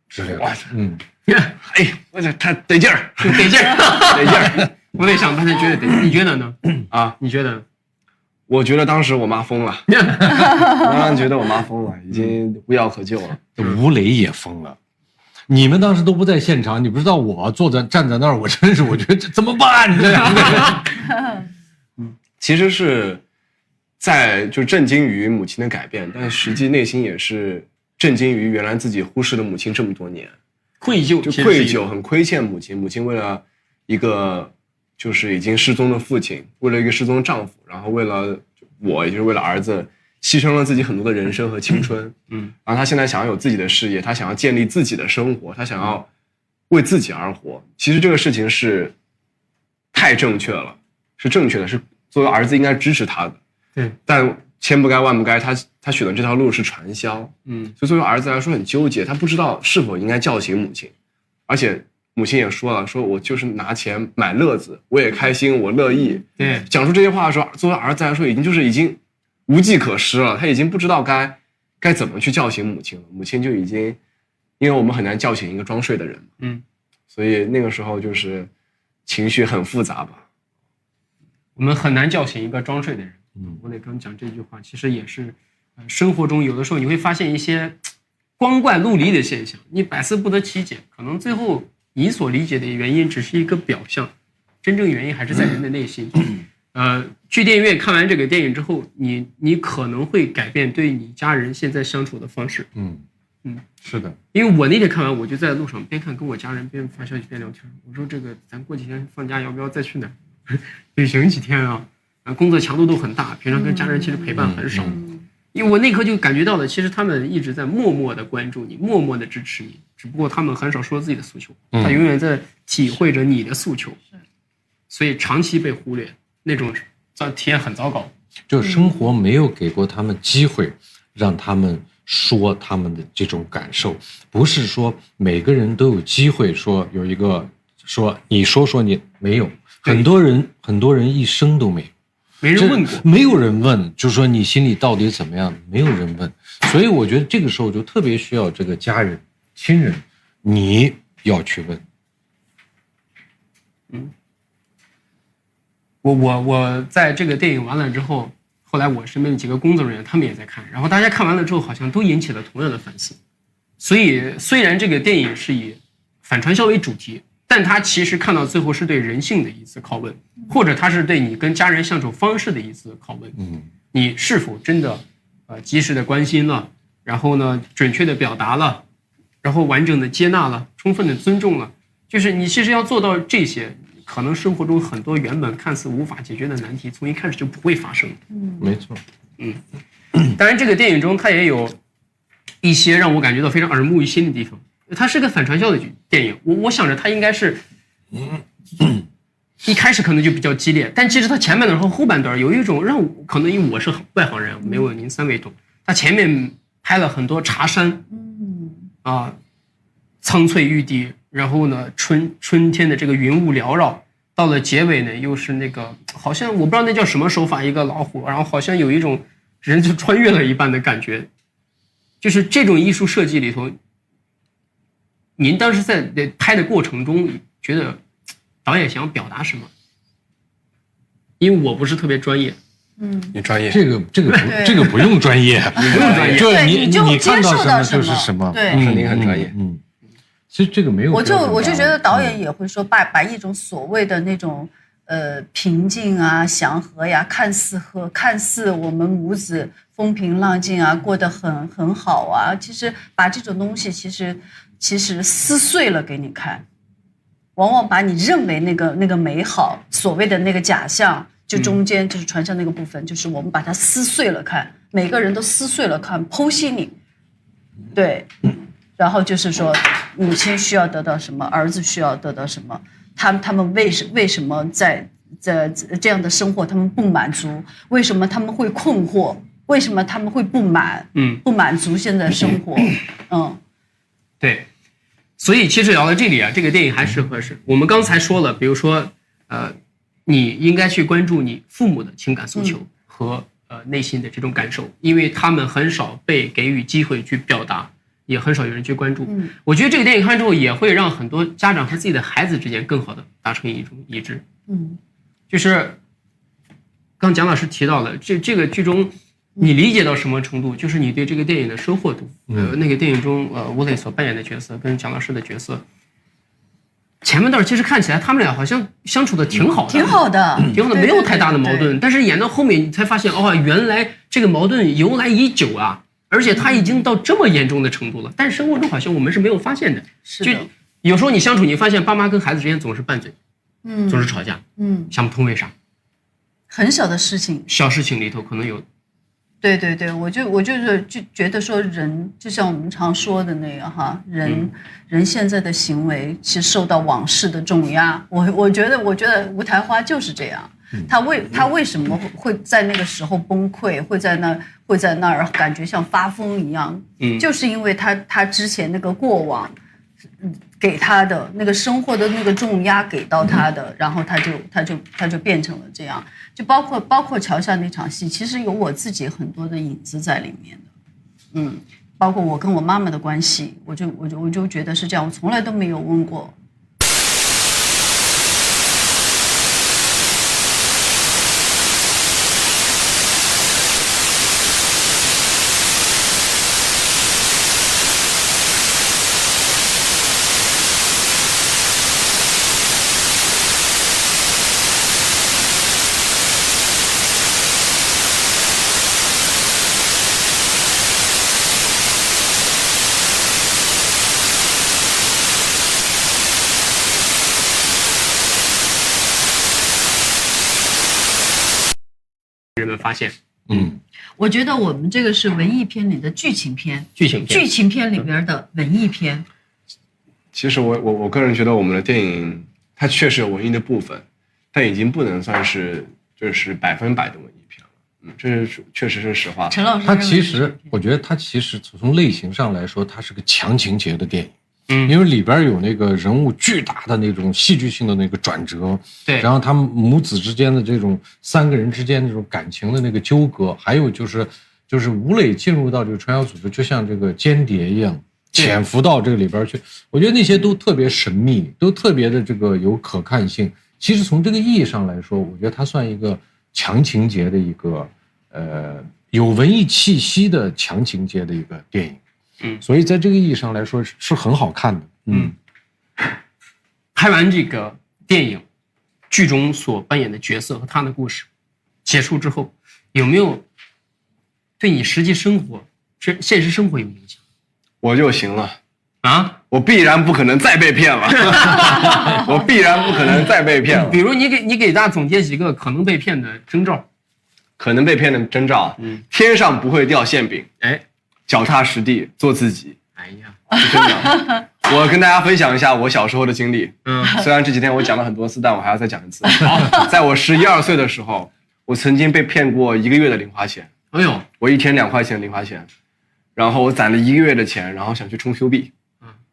之类的。哎，我这他得劲儿，得劲儿，得劲儿。我得想，他才觉得得。你觉得呢？你觉得？我觉得当时我妈疯了，我当时觉得我妈疯了，已经无药可救了。吴磊也疯了。你们当时都不在现场，你不知道我站在那儿，我真是我觉得这怎么办这样的。其实是在就震惊于母亲的改变，但实际内心也是震惊于原来自己忽视了母亲这么多年，愧疚，就愧疚，很亏欠母亲。母亲为了一个就是已经失踪的父亲，为了一个失踪的丈夫，然后为了我，也就是为了儿子。牺牲了自己很多的人生和青春，然后他现在想要有自己的事业，他想要建立自己的生活，他想要为自己而活。其实这个事情是太正确了，是正确的，是作为儿子应该支持他的。对，但千不该万不该，他选的这条路是传销，所以作为儿子来说很纠结，他不知道是否应该叫醒母亲，而且母亲也说了，说我就是拿钱买乐子，我也开心，我乐意。对，讲出这些话的时候，作为儿子来说已经无计可施了，他已经不知道该怎么去叫醒母亲了。母亲就已经，因为我们很难叫醒一个装睡的人，所以那个时候就是情绪很复杂吧。我们很难叫醒一个装睡的人。我得刚讲这句话，其实也是，生活中有的时候你会发现一些光怪陆离的现象，你百思不得其解，可能最后你所理解的原因只是一个表象，真正原因还是在人的内心。去电影院看完这个电影之后，你可能会改变对你家人现在相处的方式。是的，因为我那天看完，我就在路上边看跟我家人边发消息边聊天，我说这个咱过几天放假要不要再去哪旅行几天啊？工作强度都很大，平常跟家人其实陪伴很少。因为我那刻就感觉到了，其实他们一直在默默的关注你，默默的支持你，只不过他们很少说自己的诉求，他永远在体会着你的诉求，所以长期被忽略，那种体验很糟糕。就生活没有给过他们机会，让他们说他们的这种感受，不是说每个人都有机会说有一个说你说你没有，很多人一生都没有。没人问过，没有人问，就说你心里到底怎么样，没有人问，所以我觉得这个时候就特别需要这个家人、亲人，你要去问。我在这个电影完了之后，后来我身边的几个工作人员他们也在看，然后大家看完了之后好像都引起了同样的反思。所以虽然这个电影是以反传销为主题，但它其实看到最后是对人性的一次拷问，或者它是对你跟家人相处方式的一次拷问。你是否真的及时的关心了，然后呢准确的表达了，然后完整的接纳了，充分的尊重了，就是你其实要做到这些，可能生活中很多原本看似无法解决的难题从一开始就不会发生。没错。当然这个电影中它也有一些让我感觉到非常耳目一新的地方。它是个反传销的电影，我想着它应该是一开始可能就比较激烈，但其实它前半段和后半段有一种让我可能因为我是外行人，没有您三位懂。它前面拍了很多茶山，苍翠欲滴，然后呢春天的这个云雾缭绕，到了结尾呢又是那个好像我不知道那叫什么手法，一个老虎，然后好像有一种人就穿越了一般的感觉。就是这种艺术设计里头，您当时在拍的过程中觉得导演想要表达什么？因为我不是特别专业。你专业，这个不用专业，不用专业，就是你接看到受到什么就是什么。对，是您很专业。其实这个没有。我就觉得导演也会说把一种所谓的那种平静啊、祥和呀，看似我们母子风平浪静啊，过得很好啊，其实把这种东西其实撕碎了给你看，往往把你认为那个美好，所谓的那个假象，就中间就是传销那个部分，就是我们把它撕碎了看，每个人都撕碎了看，剖析你，对，然后就是说母亲需要得到什么，儿子需要得到什么，他们为什么在这样的生活他们不满足，为什么他们会困惑，为什么他们会不满足现在生活，对，所以其实聊到这里啊，这个电影还是合适。我们刚才说了，比如说你应该去关注你父母的情感诉求和内心的这种感受，因为他们很少被给予机会去表达，也很少有人去关注。我觉得这个电影看之后也会让很多家长和自己的孩子之间更好的达成一种一致。就是刚蒋老师提到了这个剧中你理解到什么程度，就是你对这个电影的收获度。那个电影中吴磊所扮演的角色跟蒋老师的角色前半段其实看起来他们俩好像相处的挺好的，没有太大的矛盾，但是演到后面你才发现原来这个矛盾由来已久啊，而且他已经到这么严重的程度了，但是生活中好像我们是没有发现的。就有时候你相处你发现爸妈跟孩子之间总是拌嘴，总是吵架，想不通为啥，很小的事情，小事情里头可能有。对，我就觉得说人就像我们常说的那个人现在的行为其实受到往事的重压。我觉得吴台花就是这样，他为什么会在那个时候崩溃，会在那儿感觉像发疯一样，就是因为他之前那个过往给他的那个生活的那个重压给到他的，然后他就变成了这样。就包括桥下那场戏，其实有我自己很多的影子在里面的，包括我跟我妈妈的关系，我就觉得是这样，我从来都没有问过人们发现。我觉得我们这个是文艺片里的剧情片，剧情片里边的文艺片。其实我个人觉得我们的电影它确实有文艺的部分，但已经不能算是就是100%的文艺片了。这是确实是实话。陈老师，我觉得它其实从类型上来说，它是个强情节的电影。因为里边有那个人物巨大的那种戏剧性的那个转折，对，然后他们母子之间的这种3个人之间这种感情的那个纠葛，还有就是吴磊进入到这个传销组织，就像这个间谍一样潜伏到这个里边去，我觉得那些都特别神秘，都特别的这个有可看性。其实从这个意义上来说，我觉得它算一个强情节的一个有文艺气息的强情节的一个电影。所以在这个意义上来说是很好看的。拍完这个电影，剧中所扮演的角色和他的故事结束之后，有没有对你实际生活、现实生活有影响？我就行了啊！我必然不可能再被骗了，我必然不可能再被骗了。比如你给大家总结几个可能被骗的征兆。可能被骗的征兆，天上不会掉馅饼，脚踏实地做自己。哎呀，是真的。我跟大家分享一下我小时候的经历。虽然这几天我讲了很多次，但我还要再讲一次。在我11、12岁的时候，我曾经被骗过1个月的零花钱。哎呦，我1天2块钱零花钱，然后我攒了1个月的钱，然后想去充 Q 币。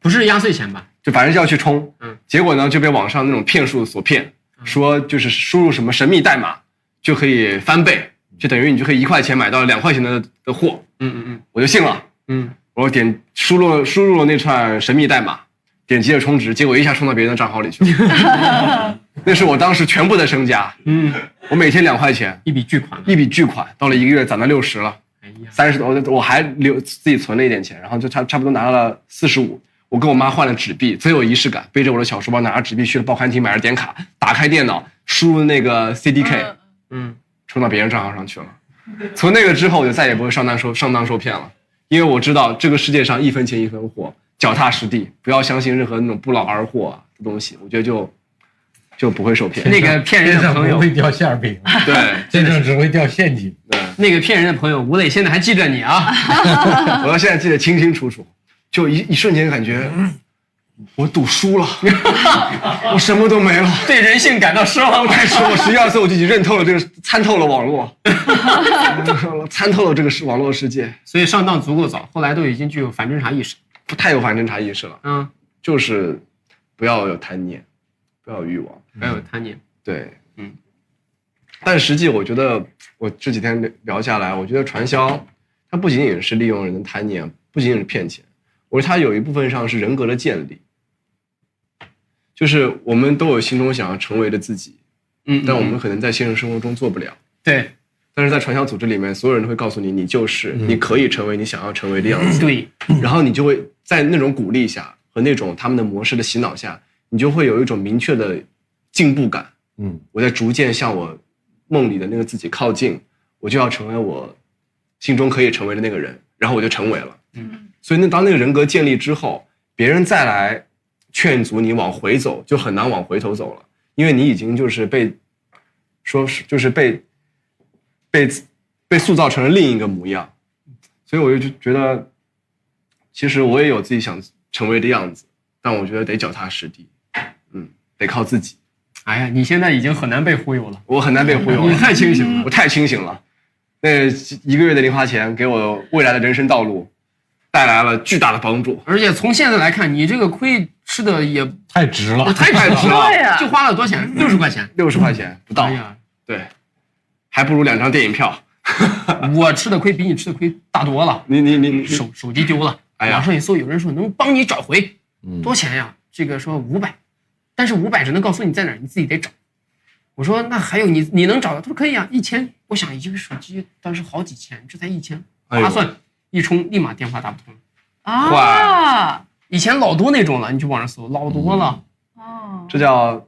不是压岁钱吧？就反正就要去充。结果呢就被网上那种骗术所骗，说就是输入什么神秘代码就可以翻倍。就等于你就可以1块钱买到2块钱的货。我就信了。我输入了那串神秘代码，点击了充值，结果一下充到别人的账号里去了。那是我当时全部的身家。我每天2块钱，一笔巨款，到了1个月攒到60了。30多，我还自己存了一点钱，然后就差不多拿了45。我跟我妈换了纸币，贼有仪式感，背着我的小书包，拿着纸币去了报刊亭，买了点卡，打开电脑，输入那个 CDK，充到别人账号上去了。从那个之后，我就再也不会上当受骗了，因为我知道这个世界上1分钱1分货，脚踏实地，不要相信任何那种不劳而获的东西，我觉得就不会受骗。那个骗人的朋友不会掉馅饼，对，真正只会掉陷阱。对，那个骗人的朋友，吴磊现在还记着你啊！我到现在记得清清楚楚，就一瞬间感觉。我赌输了，我什么都没了，对人性感到失望。我12岁我就已经认透了这个，参透了网络，参透了这个网络世界。所以上当足够早，后来都已经具有反侦查意识，不太有反侦查意识了。就是不要有贪念，不要有欲望，不要有贪念。对，但实际我觉得，我这几天聊下来，我觉得传销它不仅仅是利用人的贪念，不仅仅是骗钱，我觉得它有一部分上是人格的建立。就是我们都有心中想要成为的自己，但我们可能在现实生活中做不了。对，但是在传销组织里面，所有人都会告诉你，你就是你可以成为你想要成为的样子。对，然后你就会在那种鼓励下和那种他们的模式的洗脑下，你就会有一种明确的进步感。我在逐渐向我梦里的那个自己靠近，我就要成为我心中可以成为的那个人，然后我就成为了。所以当那个人格建立之后，别人再来劝阻你往回走，就很难往回头走了，因为你已经就是被塑造成了另一个模样。所以我就觉得，其实我也有自己想成为的样子，但我觉得得脚踏实地，得靠自己。哎呀，你现在已经很难被忽悠了，我很难被忽悠了，你太清醒了，我太清醒了。那1个月的零花钱给我未来的人生道路带来了巨大的帮助，而且从现在来看，你这个亏吃的也太值了，太值了，对呀，就花了多少钱？60块钱，60块钱不到。哎呀，对，还不如2张电影票。我吃的亏比你吃的亏大多了。你手机丢了，网上一搜，有人说能帮你找回，多钱呀？这个说500，但是500只能告诉你在哪儿，你自己得找。我说那还有你能找到？他说可以啊，1000。我想一个手机当时好几千，这才1000，划算。一充立马电话打不通啊！以前老多那种了，你去网上搜，老多了。这叫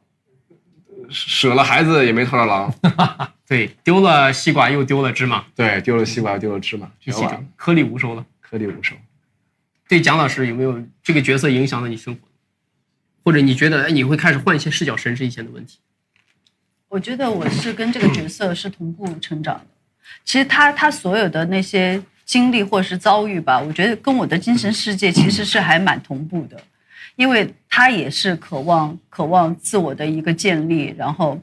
舍了孩子也没偷着狼。对，丢了西瓜又丢了芝麻。对，丢了西瓜又丢了芝麻，一起整，颗粒无收了。颗粒无收。对蒋老师有没有这个角色影响了你生活？或者你觉得你会开始换一些视角审视以前的问题？我觉得我是跟这个角色是同步成长的。其实他所有的那些经历或是遭遇吧，我觉得跟我的精神世界其实是还蛮同步的，因为他也是渴望自我的一个建立，然后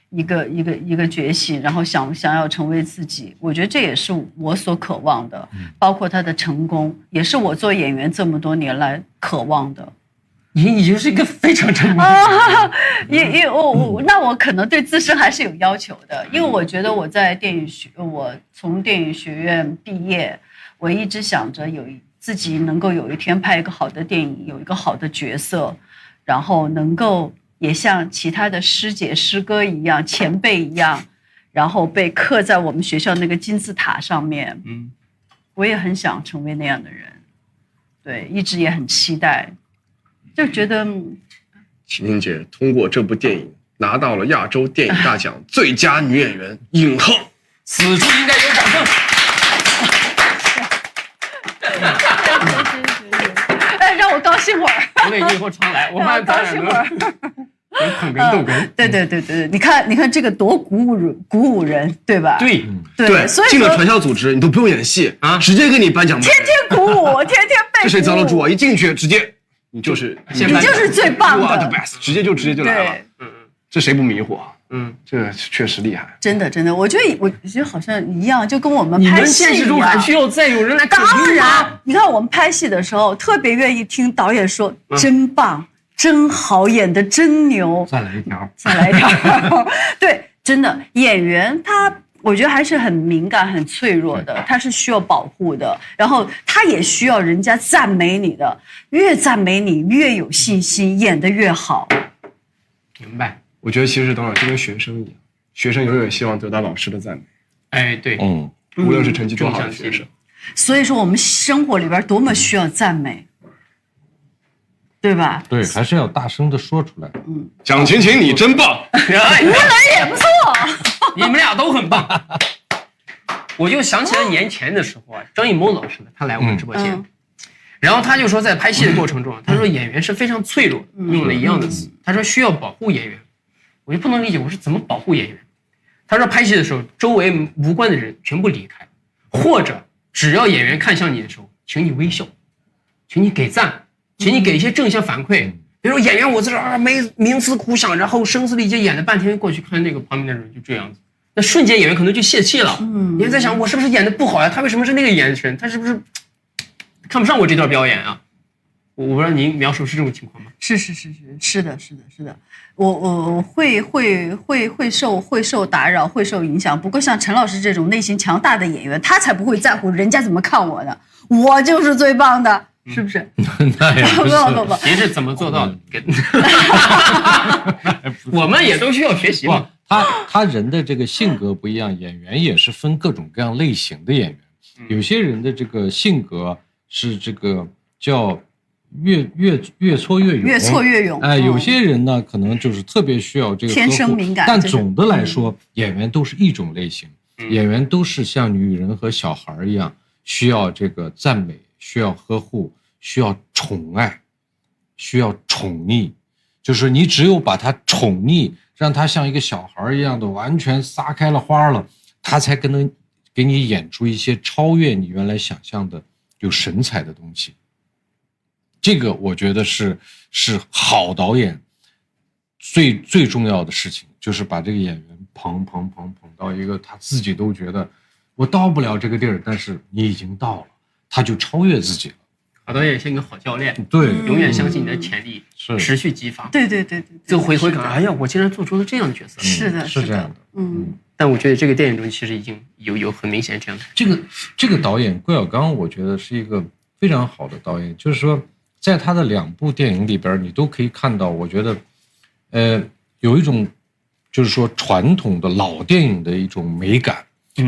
一个觉醒，然后想要成为自己。我觉得这也是我所渴望的，包括他的成功，也是我做演员这么多年来渴望的。你已经是一个非常成功的那我可能对自身还是有要求的，因为我觉得我在我从电影学院毕业，我一直想着自己能够有一天拍一个好的电影，有一个好的角色，然后能够也像其他的师姐师哥一样，前辈一样，然后被刻在我们学校那个金字塔上面。我也很想成为那样的人，对，一直也很期待。就觉得晴晴姐通过这部电影拿到了亚洲电影大奖最佳女演员影后，此处应该有掌声。让我高兴会儿。我得以后常来，我发现咱俩能捧哏逗哏。对，你看这个多鼓舞人，对吧？对，所以进了传销组织，你都不用演戏啊，直接给你颁奖杯，天天鼓舞，天天被鼓舞。这谁遭了住啊？一进去直接。你就是最棒的 ，the best， 直接就来了。这谁不迷糊啊？这确实厉害。真的，我觉得好像一样，就跟我们拍戏一样。你们现实中还需要再有人来肯定吗？当然，你看我们拍戏的时候，特别愿意听导演说真棒、真好，演得真牛。再来一条。对，真的演员我觉得还是很敏感、很脆弱的，他是需要保护的，然后他也需要人家赞美你的，越赞美你越有信心，演得越好。明白。我觉得其实董老师跟学生一样，学生永远希望得到老师的赞美。哎，对，无论是成绩多好的学生。所以说我们生活里边多么需要赞美，对吧？对，还是要大声的说出来。蒋勤勤，你真棒！吴磊也不错。你们俩都很棒。我就想起来年前的时候啊，张艺谋老师他来我们直播间，然后他就说在拍戏的过程中，他说演员是非常脆弱的，用了一样的词，他说需要保护演员。我就不能理解，我说怎么保护演员？他说拍戏的时候，周围无关的人全部离开，或者只要演员看向你的时候，请你微笑，请你给赞，请你给一些正向反馈。比如说演员我在这儿冥思苦想，然后声嘶力竭演了半天，过去看那个旁边的人就这样子，那瞬间演员可能就泄气了。你在想我是不是演的不好呀？他为什么是那个眼神？他是不是看不上我这段表演啊？我不知道您描述是这种情况吗？是的，我会受打扰，会受影响。不过像陈老师这种内心强大的演员，他才不会在乎人家怎么看我的，我就是最棒的。是不是？那也不是。不，您是怎么做到的？我们也都需要学习嘛。他人的这个性格不一样，演员也是分各种各样类型的演员。有些人的这个性格是这个叫越挫越勇，哎，有些人呢可能就是特别需要这个天生敏感。但总的来说，演员都是一种类型，演员都是像女人和小孩一样，需要这个赞美。需要呵护，需要宠爱，需要宠溺，就是你只有把他宠溺，让他像一个小孩一样的完全撒开了花了，他才可能给你演出一些超越你原来想象的有神采的东西。这个我觉得是好导演最重要的事情，就是把这个演员捧到一个他自己都觉得我到不了这个地儿，但是你已经到了。他就超越自己了。好导演像个好教练，对，永远相信你的潜力，持续激发。对，就回看，哎呀，我竟然做出了这样的角色。是的，是这样的。但我觉得这个电影中其实已经有很明显这样的。这个导演郭晓刚，我觉得是一个非常好的导演，就是说，在他的2部电影里边，你都可以看到，我觉得，有一种就是说传统的老电影的一种美感。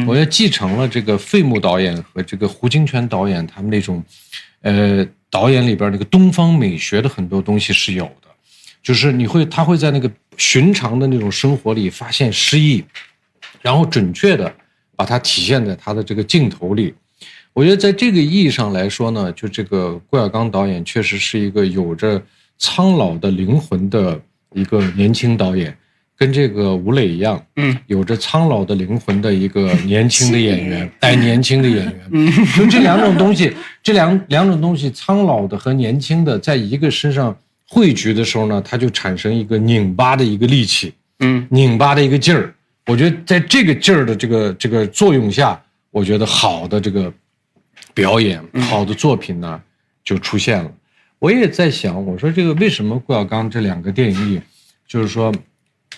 我也继承了这个费穆导演和这个胡金铨导演他们那种，导演里边那个东方美学的很多东西是有的，就是他会在那个寻常的那种生活里发现诗意，然后准确的把它体现在他的这个镜头里。我觉得在这个意义上来说呢，就这个郭晓刚导演确实是一个有着苍老的灵魂的一个年轻导演。跟这个吴磊一样，有着苍老的灵魂的一个年轻的演员，年轻的演员，就这两种东西，这两种东西，苍老的和年轻的，在一个身上汇聚的时候呢，它就产生一个拧巴的一个力气，拧巴的一个劲儿。我觉得在这个劲儿的这个作用下，我觉得好的这个表演，好的作品呢就出现了。我也在想，我说这个为什么顾晓刚这两个电影里，就是说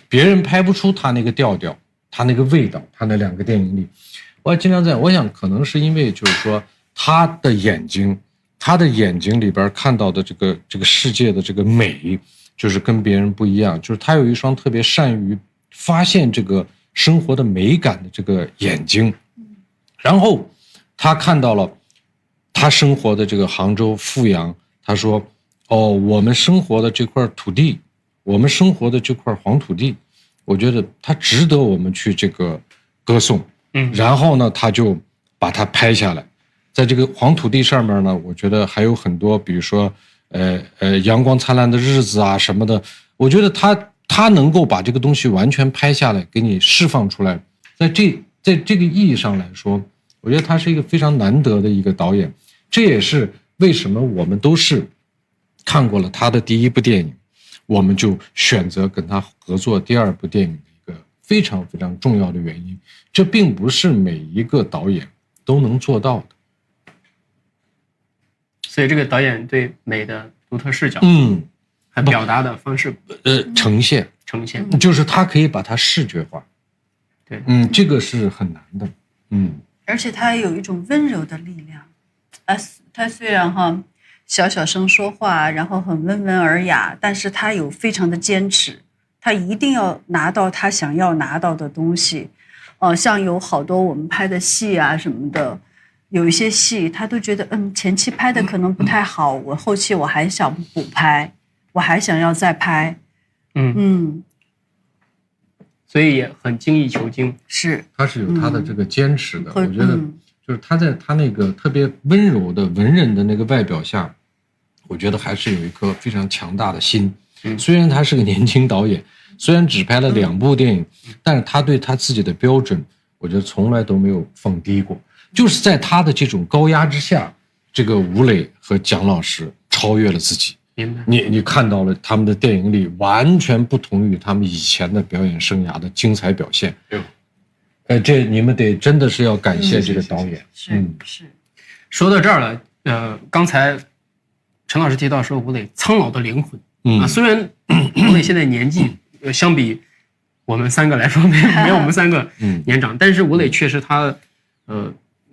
别人拍不出他那个调调，他那个味道，他那两个电影里，我经常在我想，可能是因为就是说他的眼睛里边看到的这个世界的这个美，就是跟别人不一样，就是他有一双特别善于发现这个生活的美感的这个眼睛，然后他看到了他生活的这个杭州富阳。他说：“哦，我们生活的这块土地，我们生活的这块黄土地，我觉得它值得我们去这个歌颂。然后呢，他就把它拍下来，在这个黄土地上面呢，我觉得还有很多，比如说阳光灿烂的日子啊什么的，我觉得他能够把这个东西完全拍下来，给你释放出来，在这个意义上来说，我觉得他是一个非常难得的一个导演，这也是。”为什么我们都是看过了他的第一部电影，我们就选择跟他合作第二部电影的一个非常非常重要的原因？这并不是每一个导演都能做到的。所以这个导演对美的独特视角，和表达的方式，呈现，就是他可以把它视觉化。对，这个是很难的。而且他有一种温柔的力量。他虽然小声说话，然后很温文尔雅，但是他有非常的坚持，他一定要拿到他想要拿到的东西。像有好多我们拍的戏啊什么的，有一些戏他都觉得前期拍的可能不太好，我后期我还想补拍，我还想要再拍。所以也很精益求精。是，他是有他的这个坚持的。我觉得就是他在他那个特别温柔的文人的那个外表下，我觉得还是有一颗非常强大的心。虽然他是个年轻导演，虽然只拍了2部电影，但是他对他自己的标准，我觉得从来都没有放低过。就是在他的这种高压之下，这个吴磊和蒋老师超越了自己。你看到了他们的电影里完全不同于他们以前的表演生涯的精彩表现。这你们得真的是要感谢这个导演。是。说到这儿了，刚才陈老师提到说吴磊苍老的灵魂，虽然吴磊现在年纪相比我们3个来说没有我们3个年长，但是吴磊确实他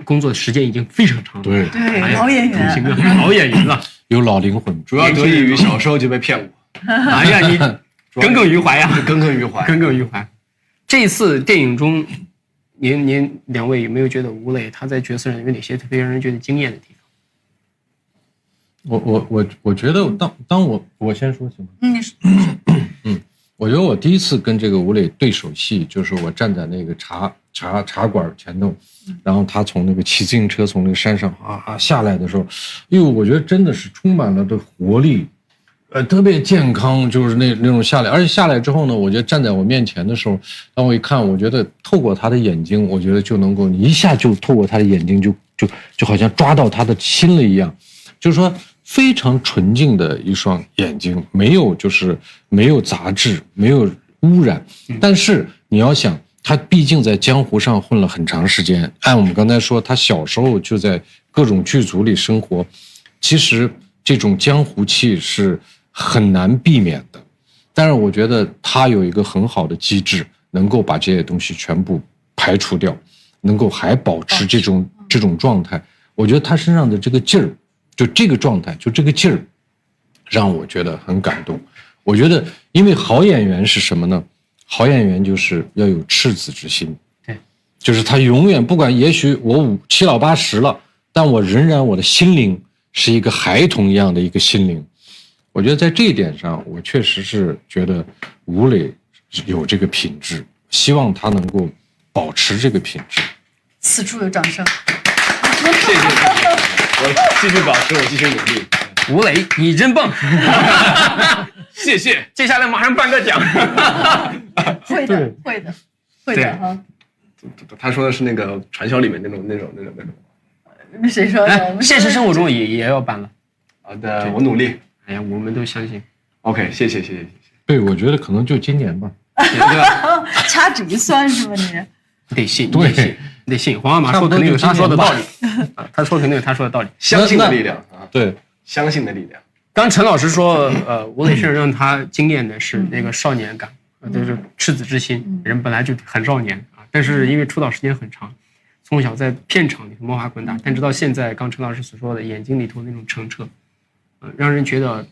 工作时间已经非常长了。对，老演员，老演员了，有老灵魂，主要得益于小时候就被骗过。哎呀，你耿耿于怀呀，耿耿于怀。这次电影中。您2位有没有觉得吴磊他在角色上有哪些特别让人觉得惊艳的地方？我觉得当我先说行吗？你说。我觉得我第一次跟这个吴磊对手戏，就是我站在那个茶馆前头，然后他从那个骑自行车从那个山上下来的时候，我觉得真的是充满了的活力。特别健康，就是那种下来，而且下来之后呢，我觉得站在我面前的时候，当我一看，我觉得透过他的眼睛，我觉得就能够，你一下就透过他的眼睛就好像抓到他的心了一样，就是说非常纯净的一双眼睛，没有杂质，没有污染，但是你要想，他毕竟在江湖上混了很长时间，按我们刚才说，他小时候就在各种剧组里生活，其实这种江湖气是很难避免的，但是我觉得他有一个很好的机制，能够把这些东西全部排除掉，能够还保持这种状态。我觉得他身上的这个劲儿，就这个状态，就这个劲儿，让我觉得很感动。我觉得，因为好演员是什么呢？好演员就是要有赤子之心，对，就是他永远不管，也许我7老8十了，但我仍然我的心灵是一个孩童一样的一个心灵。我觉得在这一点上，我确实是觉得吴磊有这个品质，希望他能够保持这个品质。此处有掌声。谢谢，我继续保持，我继续努力。吴磊，你真棒！谢谢。接下来马上颁个奖。会的，会的，会的哈。他说的是那个传销里面那种。谁说的？现实生活中也要办了。好的，我努力。哎呀，我们都相信。OK， 谢谢。对，我觉得可能就今年吧。对吧？掐指一算是吧你？得信，对，得信。黄阿玛说肯定有他说的道理，他说肯定有他说的道理。相信的力量啊，对，相信的力量。刚陈老师说，吴磊是让他惊艳的是那个少年感，就是赤子之心，人本来就很少年啊，但是因为出道时间很长，从小在片场里摸爬滚打，但直到现在，刚陈老师所说的眼睛里头那种澄澈，让人觉得，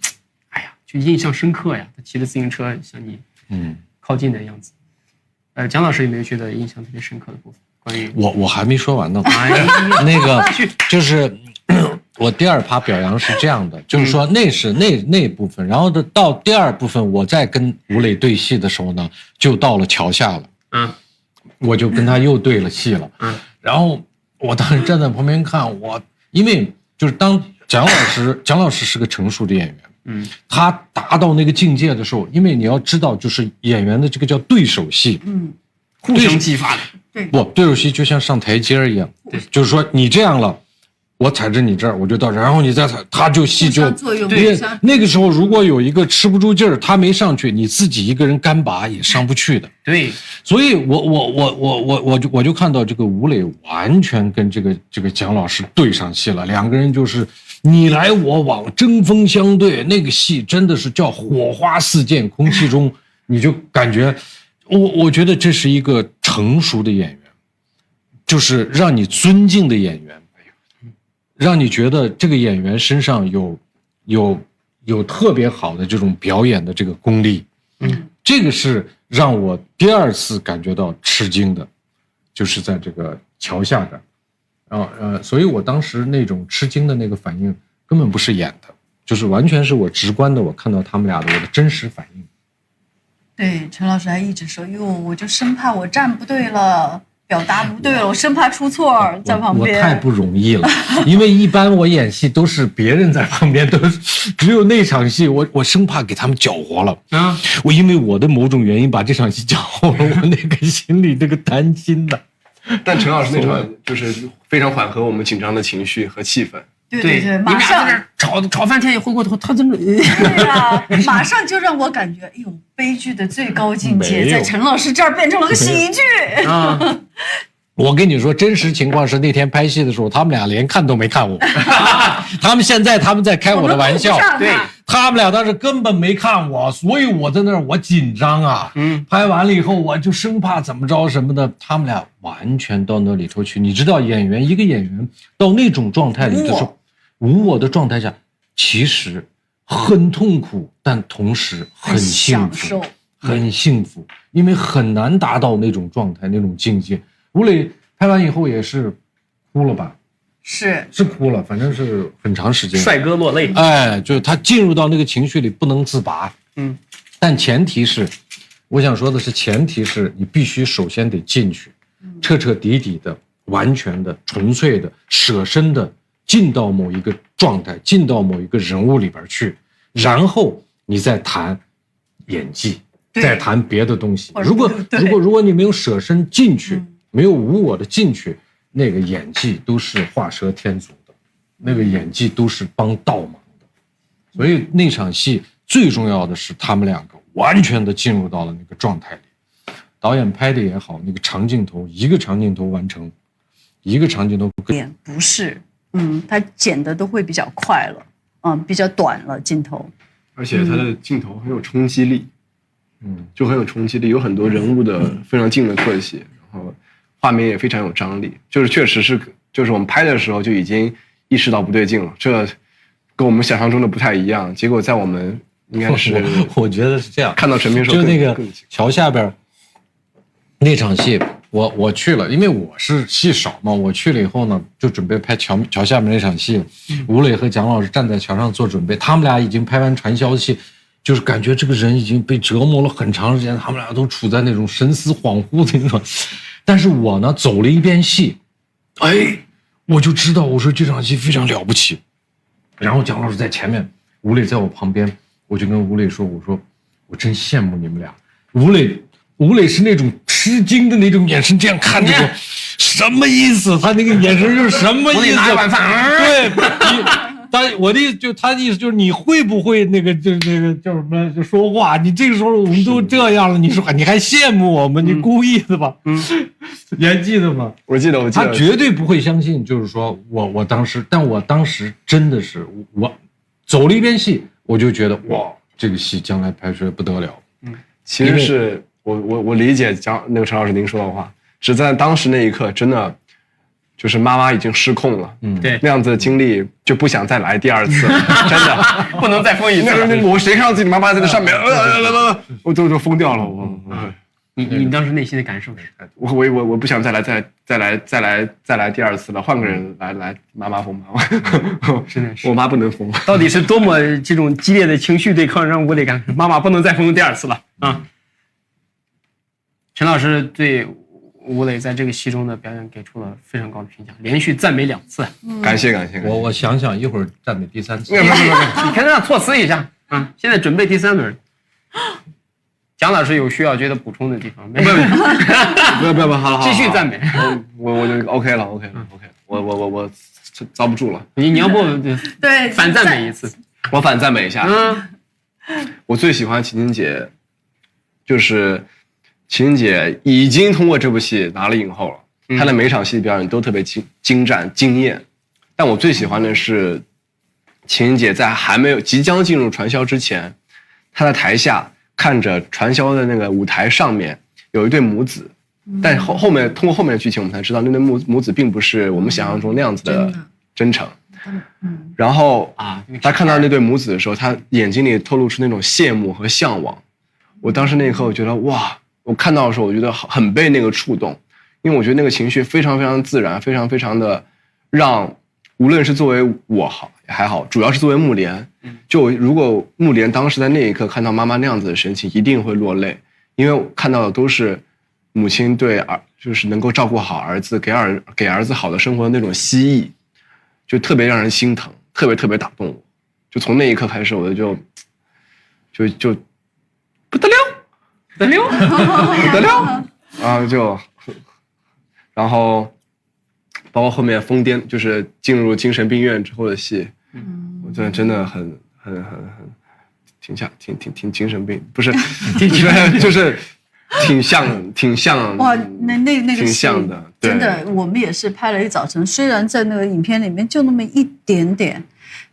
哎呀，就印象深刻呀。他骑着自行车向你靠近的样子。蒋老师有没有觉得印象特别深刻的部分？关于我还没说完呢。那个就是我第二趴表扬是这样的，就是说那是那部分，然后到第二部分，我再跟吴磊对戏的时候呢，就到了桥下了。我就跟他又对了戏了。然后我当时站在旁边看，因为就是当蒋老师是个成熟的演员。他达到那个境界的时候，因为你要知道，就是演员的这个叫对手戏，互相激发的。对手戏就像上台阶一样，就是说你这样了，我踩着你这儿，我就到这儿，然后你再踩，他就戏就对。那个时候如果有一个吃不住劲儿，他没上去，你自己一个人干拔也上不去的。对，所以我就看到这个吴磊完全跟这个蒋老师对上戏了，两个人就是你来我往，针锋相对，那个戏真的是叫火花四溅，空气中你就感觉，我觉得这是一个成熟的演员，就是让你尊敬的演员，让你觉得这个演员身上有特别好的这种表演的这个功力，这个是让我第二次感觉到吃惊的，就是在这个桥下的。所以我当时那种吃惊的那个反应根本不是演的，就是完全是我直观的，我看到他们俩的我的真实反应。对，陈老师还一直说，哟，我就生怕我站不对了，表达不对了，我生怕出错，在旁边。我太不容易了，因为一般我演戏都是别人在旁边，只有那场戏我生怕给他们搅和了啊！我因为我的某种原因把这场戏搅和了，我那个心里那个担心的。但陈老师那场就是非常缓和我们紧张的情绪和气氛。对，马上在这吵翻天，回过头他怎么？对呀，马上就让我感觉，哎呦，悲剧的最高境界在陈老师这儿变成了个喜剧。我跟你说，真实情况是那天拍戏的时候，他们俩连看都没看我，他们在开我的玩笑，对，他们俩当时根本没看我，所以我在那儿我紧张啊，拍完了以后我就生怕怎么着什么的，他们俩完全到那里头去。你知道，一个演员到那种状态里的时候，无我的状态下，其实很痛苦，但同时很幸福，很幸福，因为很难达到那种状态，那种境界。吴磊拍完以后也是哭了吧？是哭了，反正是很长时间。帅哥落泪。哎，就是他进入到那个情绪里不能自拔。但前提是，我想说的是，前提是你必须首先得进去，彻彻底底的、完全的、纯粹的、舍身的进到某一个状态，进到某一个人物里边去，然后你再谈演技，再谈别的东西。如果你没有舍身进去，没有无我的进去，那个演技都是画蛇添足的，那个演技都是帮倒忙的。所以那场戏最重要的是他们两个完全的进入到了那个状态里。导演拍的也好，那个长镜头一个长镜头完成，一个长镜头不是，他剪的都会比较快了，比较短了镜头，而且他的镜头很有冲击力，就很有冲击力，有很多人物的非常近的特写，然后画面也非常有张力，就是确实是，就是我们拍的时候就已经意识到不对劲了，这跟我们想象中的不太一样。结果在我们应该是，我觉得是这样，看到成片时候就那个桥下边那场戏，我去了，因为我是戏少嘛，我去了以后呢，就准备拍桥下面那场戏。吴磊和蒋老师站在桥上做准备，他们俩已经拍完传销戏，就是感觉这个人已经被折磨了很长时间，他们俩都处在那种神思恍惚的那种。但是我呢走了一遍戏，我就知道，我说这场戏非常了不起。然后蒋老师在前面，吴磊在我旁边，我就跟吴磊说，我说我真羡慕你们俩。吴磊吴磊是那种吃惊的那种眼神，这样看着我，什么意思？他那个眼神就是什么意思？拿碗饭，对，我的意思就他的意思就是你会不会那个就那个叫什么就说话？你这个时候我们都这样了，你说你还羡慕我们？你故意的吧？你还记得吗？我记得。他绝对不会相信，就是说我当时真的是我走了一遍戏，我就觉得哇，这个戏将来拍出来不得了。其实是我理解那个陈老师您说的话，只在当时那一刻真的。就是妈妈已经失控了，对，那样子的经历就不想再来第2次，真的不能再疯一次。我谁看到自己妈妈在那上面，我都疯掉了。你当时内心的感受是？我不想再来第2次了，换个人来，妈妈疯妈妈，真的是我妈不能疯。到底是多么这种激烈的情绪对抗，让吴磊感妈妈不能再疯第2次了啊！陈老师对吴磊在这个戏中的表演给出了非常高的评价，连续赞美2次，感谢。我想想，一会儿赞美第3次。你看他措辞一下啊！现在准备第3轮。蒋老师有需要觉得补充的地方没？不，好，继续赞美。我就 OK 了，我遭不住了。你要不对反赞美一次？我反赞美一下。我最喜欢秦姐，就是秦姐已经通过这部戏拿了影后了，她的每场戏表演都特别精湛惊艳。但我最喜欢的是秦姐在还没有即将进入传销之前，她在台下看着传销的那个舞台上面有一对母子，但后面通过后面的剧情我们才知道，那对母子并不是我们想象中那样子的真诚。然后她看到那对母子的时候，她眼睛里透露出那种羡慕和向往。我当时那一刻我觉得哇，我看到的时候我觉得很被那个触动，因为我觉得那个情绪非常非常自然，非常非常的让无论是作为我好也还好，主要是作为慕莲，就如果慕莲当时在那一刻看到妈妈那样子的神情，一定会落泪，因为我看到的都是母亲对就是能够照顾好儿子，给儿子好的生活的那种希冀，就特别让人心疼，特别打动我。就从那一刻开始，我就不得了啊！然后包括后面疯癫，就是进入精神病院之后的戏，我觉得真的很挺精神病，不是就是挺像哇，那个挺像的，真的，我们也是拍了一早晨，虽然在那个影片里面就那么一点点。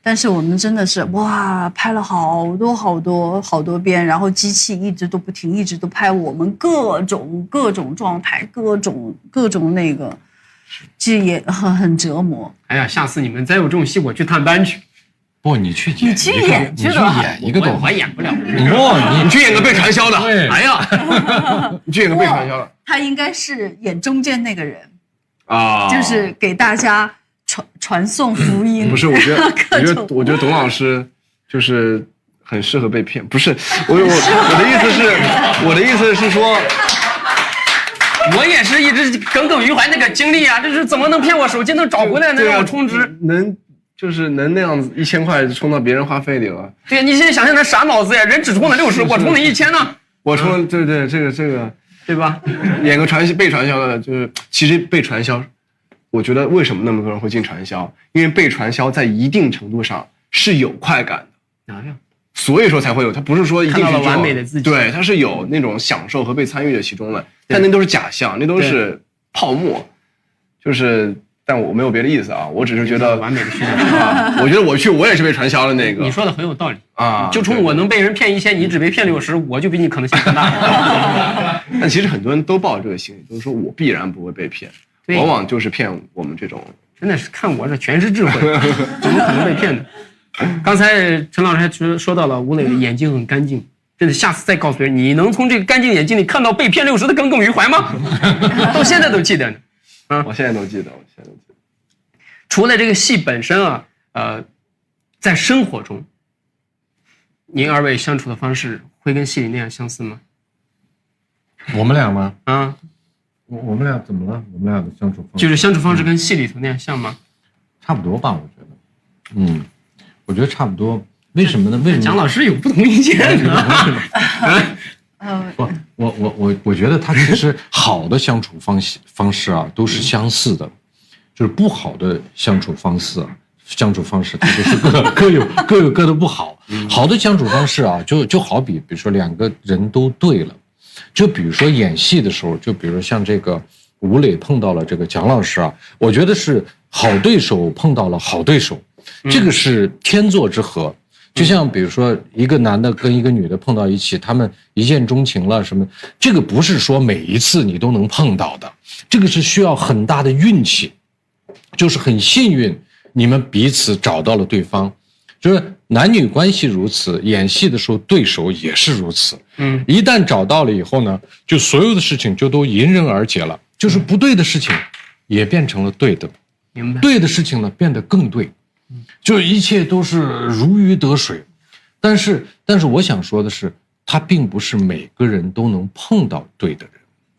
但是我们真的是哇，拍了好多遍，然后机器一直都不停，一直都拍我们各种状态，各种那个，这也很折磨。哎呀，下次你们再有这种戏，我去探班去。不，你去演一个我演不了。你去演个被传销的。哎呀，你去演个被传销的。他应该是演中间那个人啊，就是给大家传送福音。不是，我觉得董老师就是很适合被骗。不是，我的意思是说，我也是一直耿耿于怀那个经历啊，就是怎么能骗我手机能找回来，能让我充值，能那样子1000块充到别人话费里了。对，你现在想想那啥脑子呀？人只充了60，我充了1000呢。我充了，对，这个，对吧？演个被传销的，就是其实被传销。我觉得为什么那么多人会进传销？因为被传销在一定程度上是有快感的，所以说才会有。它不是说一定是完美的自己，对，它是有那种享受和被参与的其中的，但那都是假象，那都是泡沫。就是，但我没有别的意思啊，我只是觉得完美的训练。我觉得我也是被传销的那个。你说的很有道理啊，就从我能被人骗1000，你只被骗60，我就比你可能性更大。但其实很多人都抱着这个心理，就是说我必然不会被骗。往往就是骗我们这种，真的是看我这全是智慧，怎么可能被骗呢？刚才陈老师还说到了吴磊的眼睛很干净，真的，下次再告诉人，你能从这个干净眼睛里看到被骗60的耿耿于怀吗？到现在都记得呢。我现在都记得。除了这个戏本身啊，在生活中，您2位相处的方式会跟戏里那样相似吗？我们俩吗？啊。我们俩怎么了？我们俩的相处方式就是相处方式跟戏里头那样像吗？差不多吧，我觉得。我觉得差不多。为什么呢？为什么？蒋老师有不同意见呢？我觉得他其实好的相处方式啊都是相似的，就是不好的相处方式它就是各有各的不好。好的相处方式啊，就好比如说两个人都对了，就比如说演戏的时候，就比如说像这个吴磊碰到了这个蒋老师啊，我觉得是好对手碰到了好对手，这个是天作之合。就像比如说一个男的跟一个女的碰到一起，他们一见钟情了什么，这个不是说每一次你都能碰到的，这个是需要很大的运气，就是很幸运你们彼此找到了对方。就是男女关系如此，演戏的时候对手也是如此。一旦找到了以后呢，就所有的事情就都迎刃而解了，就是不对的事情也变成了对的，明白？对的事情呢变得更对。就一切都是如鱼得水，但是我想说的是，他并不是每个人都能碰到对的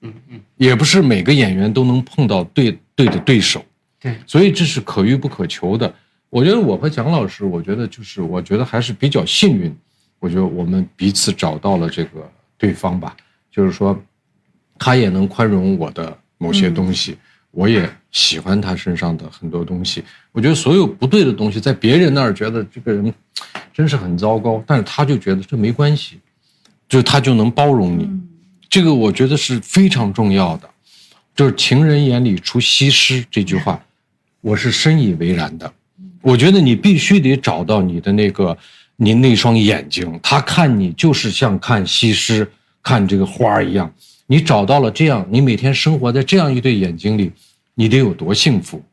人，也不是每个演员都能碰到对的对手，对，所以这是可遇不可求的。我觉得我和蒋老师，我觉得还是比较幸运，我觉得我们彼此找到了这个对方吧，就是说，他也能宽容我的某些东西。我也喜欢他身上的很多东西，我觉得所有不对的东西，在别人那儿觉得这个人真是很糟糕，但是他就觉得这没关系，就他就能包容你，这个我觉得是非常重要的。就是情人眼里出西施这句话，我是深以为然的。我觉得你必须得找到你的你那双眼睛，他看你就是像看西施看这个花一样。你找到了这样，你每天生活在这样一对眼睛里，你得有多幸福，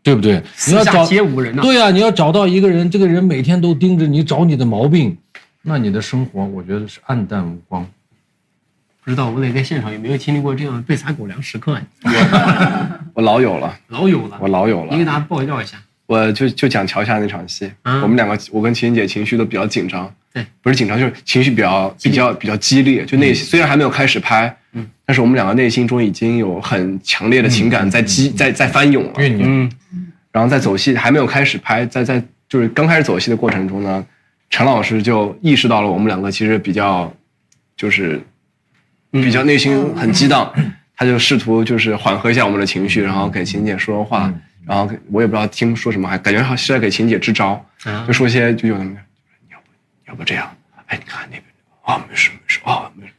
对不对？你要找皆无人啊。对啊，你要找到一个人，这个人每天都盯着你找你的毛病，那你的生活我觉得是暗淡无光。不知道吴磊在现场有没有经历过这样的被撒狗粮时刻？我老有了，我老有了。你给大家爆料一下。我就讲桥下那场戏，我们两个，我跟秦姐情绪都比较紧张，对，不是紧张，就是情绪比较激烈，就内心虽然还没有开始拍，但是我们两个内心中已经有很强烈的情感在翻涌了，然后在走戏还没有开始拍，就是刚开始走戏的过程中呢，陈老师就意识到了我们两个其实比较内心很激荡，他就试图就是缓和一下我们的情绪，然后给秦姐说话。然后我也不知道听说什么，还感觉好像是在给秦姐支招，就说些就有什么，你要不这样？哎，你看那边啊，没事啊，没事，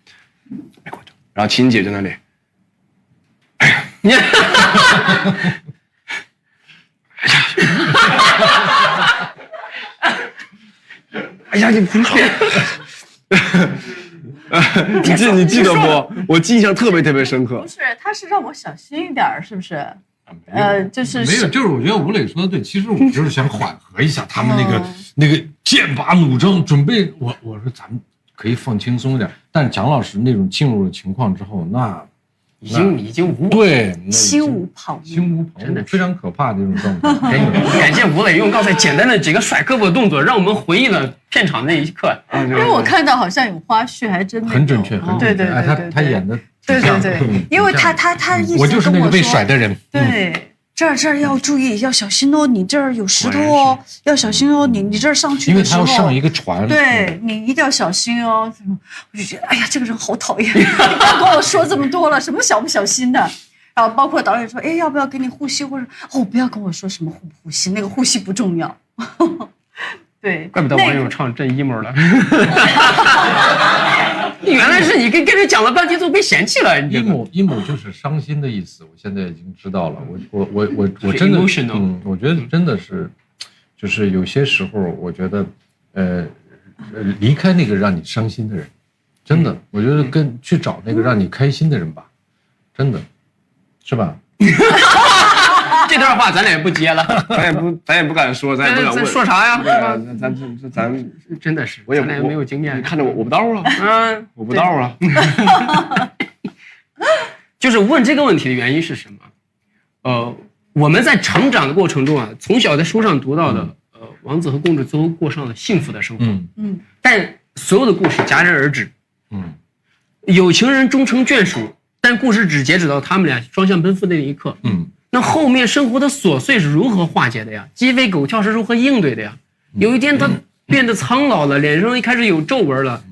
没关系。然后秦姐在那里，哎呀，你，哎呀，你不是，你记得不？我印象特別深刻。不是，他是让我小心一点，是不是？就是没有，就是我觉得吴磊说的对，其实我就是想缓和一下他们那个剑拔弩张，准备我说咱们可以放轻松一点，但是蒋老师那种进入了情况之后，那已经无对心无旁骛，真的非常可怕的这种状态。感谢吴磊用刚才简单的几个甩胳膊的动作，让我们回忆了片场那一刻。因为我看到好像有花絮，还真的很准确，很准确。对，他演的。对，因为他一直我就是那个被甩的人。对，这儿要注意，要小心哦，你这儿有石头哦，要小心哦，你这儿上去的时候，因为他要上一个船，对你一定要小心哦。我就觉得，哎呀，这个人好讨厌，你不要跟我说这么多了，什么小不小心的。然后包括导演说，哎，要不要给你呼吸，或者不要跟我说什么呼吸，那个呼吸不重要。对，怪不得网友唱真 emo 了。原来是你跟人讲了半天都被嫌弃了。emo 就是伤心的意思，我现在已经知道了。我真的，我觉得真的是，就是有些时候，我觉得，离开那个让你伤心的人，真的，我觉得去找那个让你开心的人吧，真的，是吧？这段话咱俩也不接了，咱也不敢说，咱也不敢问。说啥呀？咱真的是，咱俩也没有经验。你看着我不到啊，我不到啊。就是问这个问题的原因是什么？我们在成长的过程中啊，从小在书上读到的，王子和公主最后过上了幸福的生活。但所有的故事戛然而止。有情人终成眷属，但故事只截止到他们俩双向奔赴的那一刻。那后面生活的琐碎是如何化解的呀？鸡飞狗跳是如何应对的呀？有一天他变得苍老了，脸上一开始有皱纹了，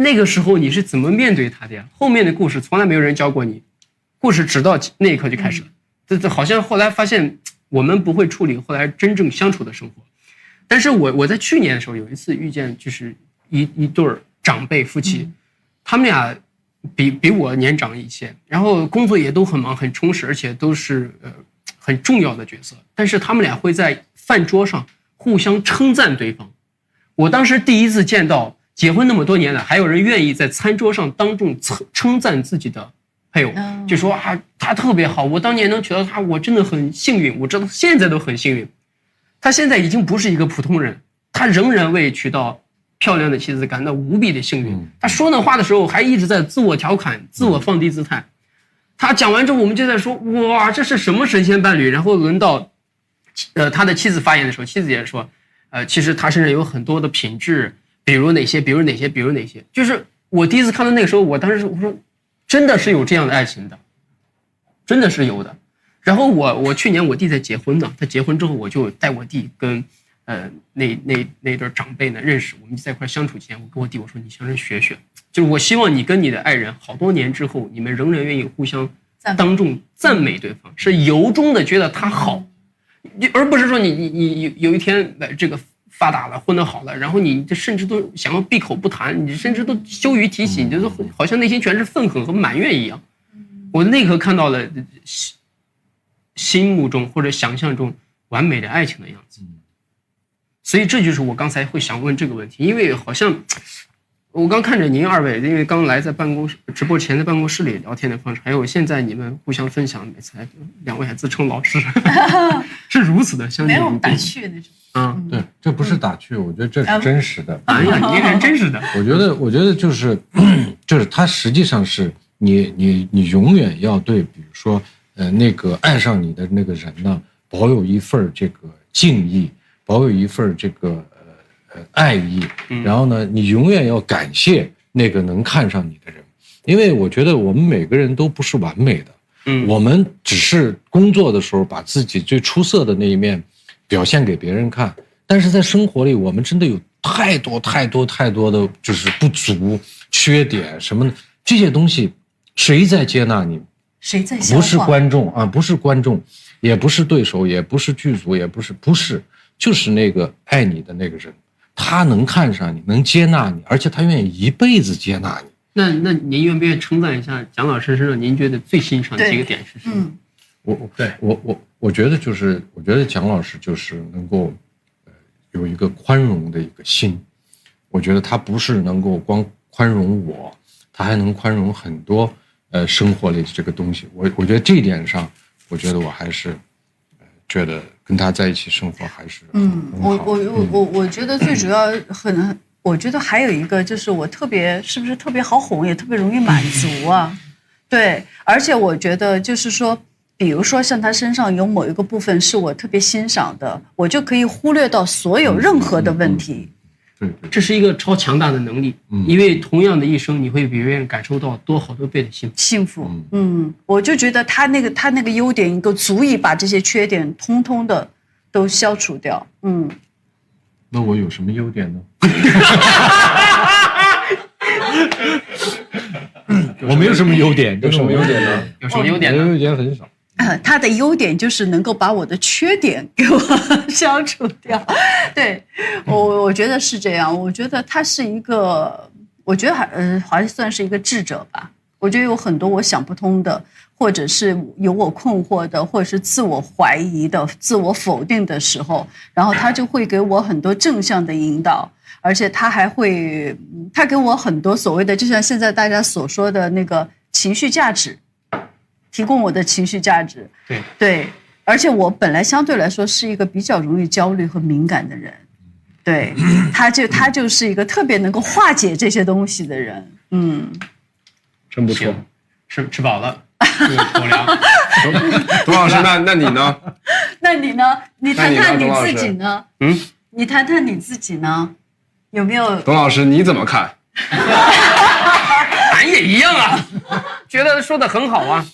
那个时候你是怎么面对他的呀？后面的故事从来没有人教过你，故事直到那一刻就开始了。这好像后来发现我们不会处理后来真正相处的生活。但是我在去年的时候有一次遇见，就是一对长辈夫妻，他们俩比我年长一些，然后工作也都很忙很充实，而且都是很重要的角色。但是他们俩会在饭桌上互相称赞对方。我当时第一次见到结婚那么多年了，还有人愿意在餐桌上当众称赞自己的配偶，就说啊，他特别好，我当年能娶到他，我真的很幸运，我知道现在都很幸运。他现在已经不是一个普通人，他仍然为娶到漂亮的妻子感到无比的幸运。他说那话的时候还一直在自我调侃，自我放低姿态。他讲完之后，我们就在说，哇，这是什么神仙伴侣？然后轮到他的妻子发言的时候，妻子也说，其实他身上有很多的品质。比如哪些，就是我第一次看到那个时候，我当时我说，真的是有这样的爱情的，真的是有的。然后我去年我弟在结婚呢，他结婚之后，我就带我弟跟那对长辈呢认识，我们在一块相处前，我跟我弟我说，你向人学学，就是我希望你跟你的爱人好多年之后，你们仍然愿意互相当众赞美对方，是由衷的觉得他好，而不是说你有一天这个发达了，混得好了，然后你甚至都想要闭口不谈，你甚至都羞于提起，你就好像内心全是愤恨和埋怨一样。我那刻看到了心目中或者想象中完美的爱情的样子。所以这就是我刚才会想问这个问题，因为好像我刚看着您二位，因为刚来在办公室直播前在办公室里聊天的方式，还有现在你们互相分享，每次两位还自称老师，是如此的相信。没有打趣那种。对，这不是打趣，我觉得这是真实的。哎呀，你是真实的。我觉得就是它实际上是你永远要对，比如说那个爱上你的那个人呢，保有一份这个敬意，保有一份这个爱意，然后呢，你永远要感谢那个能看上你的人，因为我觉得我们每个人都不是完美的，我们只是工作的时候把自己最出色的那一面表现给别人看，但是在生活里，我们真的有太多的就是不足、缺点什么的这些东西，谁在接纳你？谁在消化？不是观众啊，不是观众，也不是对手，也不是剧组，也不是，就是那个爱你的那个人，他能看上你，能接纳你，而且他愿意一辈子接纳你。那您愿不愿意称赞一下蒋老师身上您觉得最欣赏的几个点是什么？我觉得蒋老师就是能够有一个宽容的一个心，我觉得他不是能够光宽容我，他还能宽容很多生活里的这个东西。我觉得这一点上，我觉得我还是觉得跟他在一起生活还是很好。我觉得最主要我觉得还有一个就是我是不是特别好哄，也特别容易满足啊？对，而且我觉得就是说，比如说像他身上有某一个部分是我特别欣赏的，我就可以忽略到所有任何的问题。对，这是一个超强大的能力，因为同样的一生，你会比别人感受到多好多倍的幸福。我就觉得他那个优点，能够足以把这些缺点通通的都消除掉。那我有什么优点呢？我没有什么优点，有什么优点呢？有什么优点呢？优点很少。他的优点就是能够把我的缺点给我消除掉。对，我觉得是这样。我觉得他是一个，我觉得还算是一个智者吧。我觉得有很多我想不通的，或者是有我困惑的，或者是自我怀疑的、自我否定的时候，然后他就会给我很多正向的引导，而且他还会，他给我很多所谓的，就像现在大家所说的那个情绪价值，提供我的情绪价值。对，而且我本来相对来说是一个比较容易焦虑和敏感的人，对，他就是一个特别能够化解这些东西的人。真不错，吃饱了，狗粮。董老师，那你呢？那你呢？你谈谈你自己呢？你谈谈你自己呢？有没有？董老师，你怎么看？咱也一样啊，觉得说的很好啊。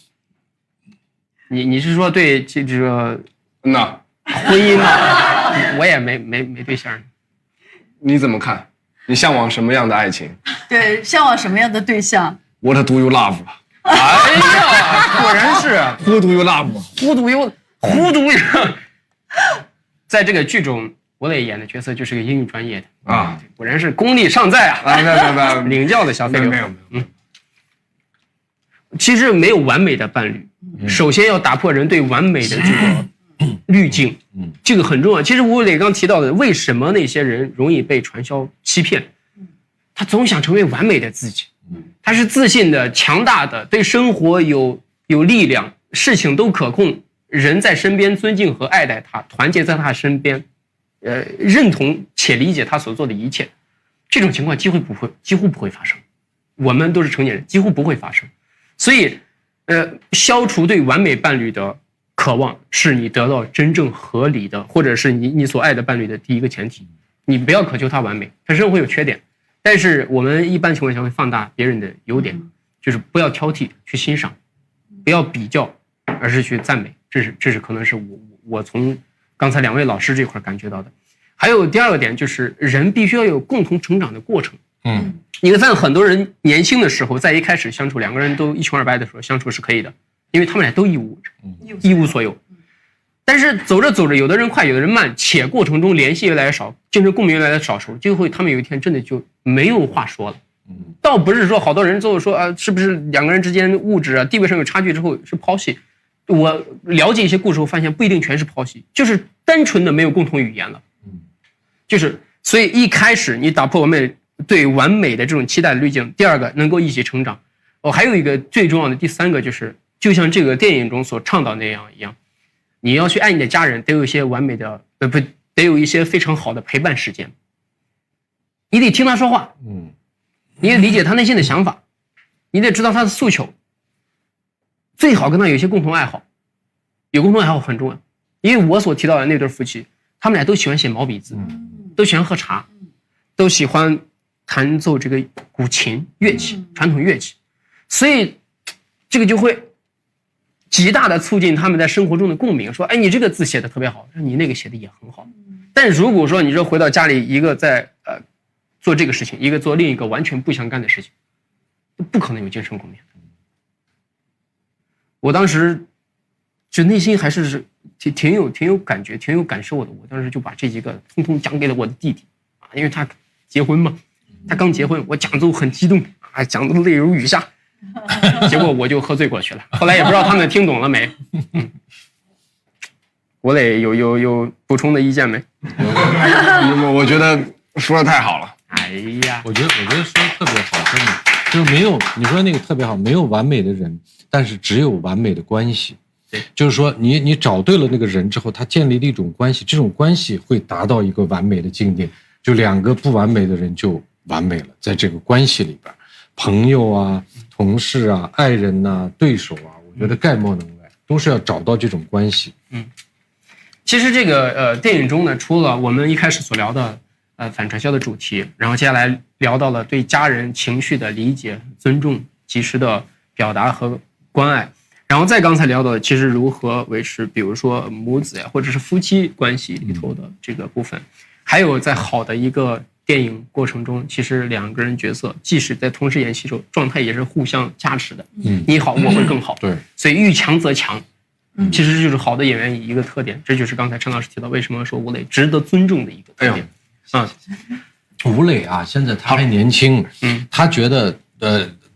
你是说对这个婚姻吗？我也没对象。你怎么看？你向往什么样的爱情？对，向往什么样的对象 ？What do you love？ 哎呀，果然是 Who do you love？ Who do you？ 在这个剧中，吴磊演的角色就是个英语专业的啊，果然是功力尚在啊！没领教的小飞流。没有。其实没有完美的伴侣，首先要打破人对完美的这个滤镜，这个很重要。其实吴磊刚提到的，为什么那些人容易被传销欺骗？他总想成为完美的自己，他是自信的、强大的，对生活有力量，事情都可控，人在身边尊敬和爱戴他，团结在他身边，认同且理解他所做的一切。这种情况几乎不会发生，我们都是成年人，几乎不会发生。所以，消除对完美伴侣的渴望，是你得到真正合理的，或者是你所爱的伴侣的第一个前提。你不要渴求他完美，他身上会有缺点，但是我们一般情况下会放大别人的优点，就是不要挑剔，去欣赏，不要比较，而是去赞美。这是可能是我从刚才2位老师这块感觉到的。还有第二个点，就是人必须要有共同成长的过程。你会发现很多人年轻的时候，在一开始相处2个人都一穷二白的时候相处是可以的，因为他们俩都一无所有。但是走着走着，有的人快，有的人慢，且过程中联系越来越少，精神共鸣越来越少时候，就会他们有一天真的就没有话说了。倒不是说好多人最后说是不是2个人之间物质地位上有差距之后是抛弃。我了解一些故事后发现不一定全是抛弃，就是单纯的没有共同语言了。就是所以一开始你打破我们对完美的这种期待的滤镜，第二个能够一起成长。还有一个最重要的第3个，就是就像这个电影中所倡导那样一样，你要去爱你的家人，得有一些完美的得有一些非常好的陪伴时间。你得听他说话，你得理解他内心的想法，你得知道他的诉求，最好跟他有一些共同爱好。有共同爱好很重要，因为我所提到的那对夫妻，他们俩都喜欢写毛笔字，都喜欢喝茶，都喜欢弹奏这个古琴乐器，传统乐器，所以这个就会极大的促进他们在生活中的共鸣。说，哎，你这个字写的特别好，你那个写的也很好。但如果说你说回到家里，一个在做这个事情，一个做另一个完全不相干的事情，不可能有精神共鸣。我当时就内心还是挺有感觉、挺有感受的。我当时就把这几个通通讲给了我的弟弟啊，因为他结婚嘛，他刚结婚，我讲都很激动啊，讲都泪如雨下，结果我就喝醉过去了。后来也不知道他们听懂了没。国磊有补充的意见没？我觉得说的太好了。哎呀，我觉得说的特别好，真的就是没有你说那个特别好，没有完美的人，但是只有完美的关系。就是说你找对了那个人之后，他建立了一种关系，这种关系会达到一个完美的境界，就2个不完美的人就完美了，在这个关系里边，朋友啊、同事啊、爱人呐、对手啊，我觉得概莫能外，都是要找到这种关系。其实这个电影中呢，除了我们一开始所聊的反传销的主题，然后接下来聊到了对家人情绪的理解、尊重、及时的表达和关爱，然后再刚才聊到的，其实如何维持，比如说母子呀，或者是夫妻关系里头的这个部分，还有在好的一个电影过程中，其实2个人角色即使在同时演戏时候，状态也是互相加持的。你好，我会更好。对，所以遇强则强。其实就是好的演员一个特点，这就是刚才陈老师提到为什么说吴磊值得尊重的一个特点。吴磊啊，现在他还年轻，他觉得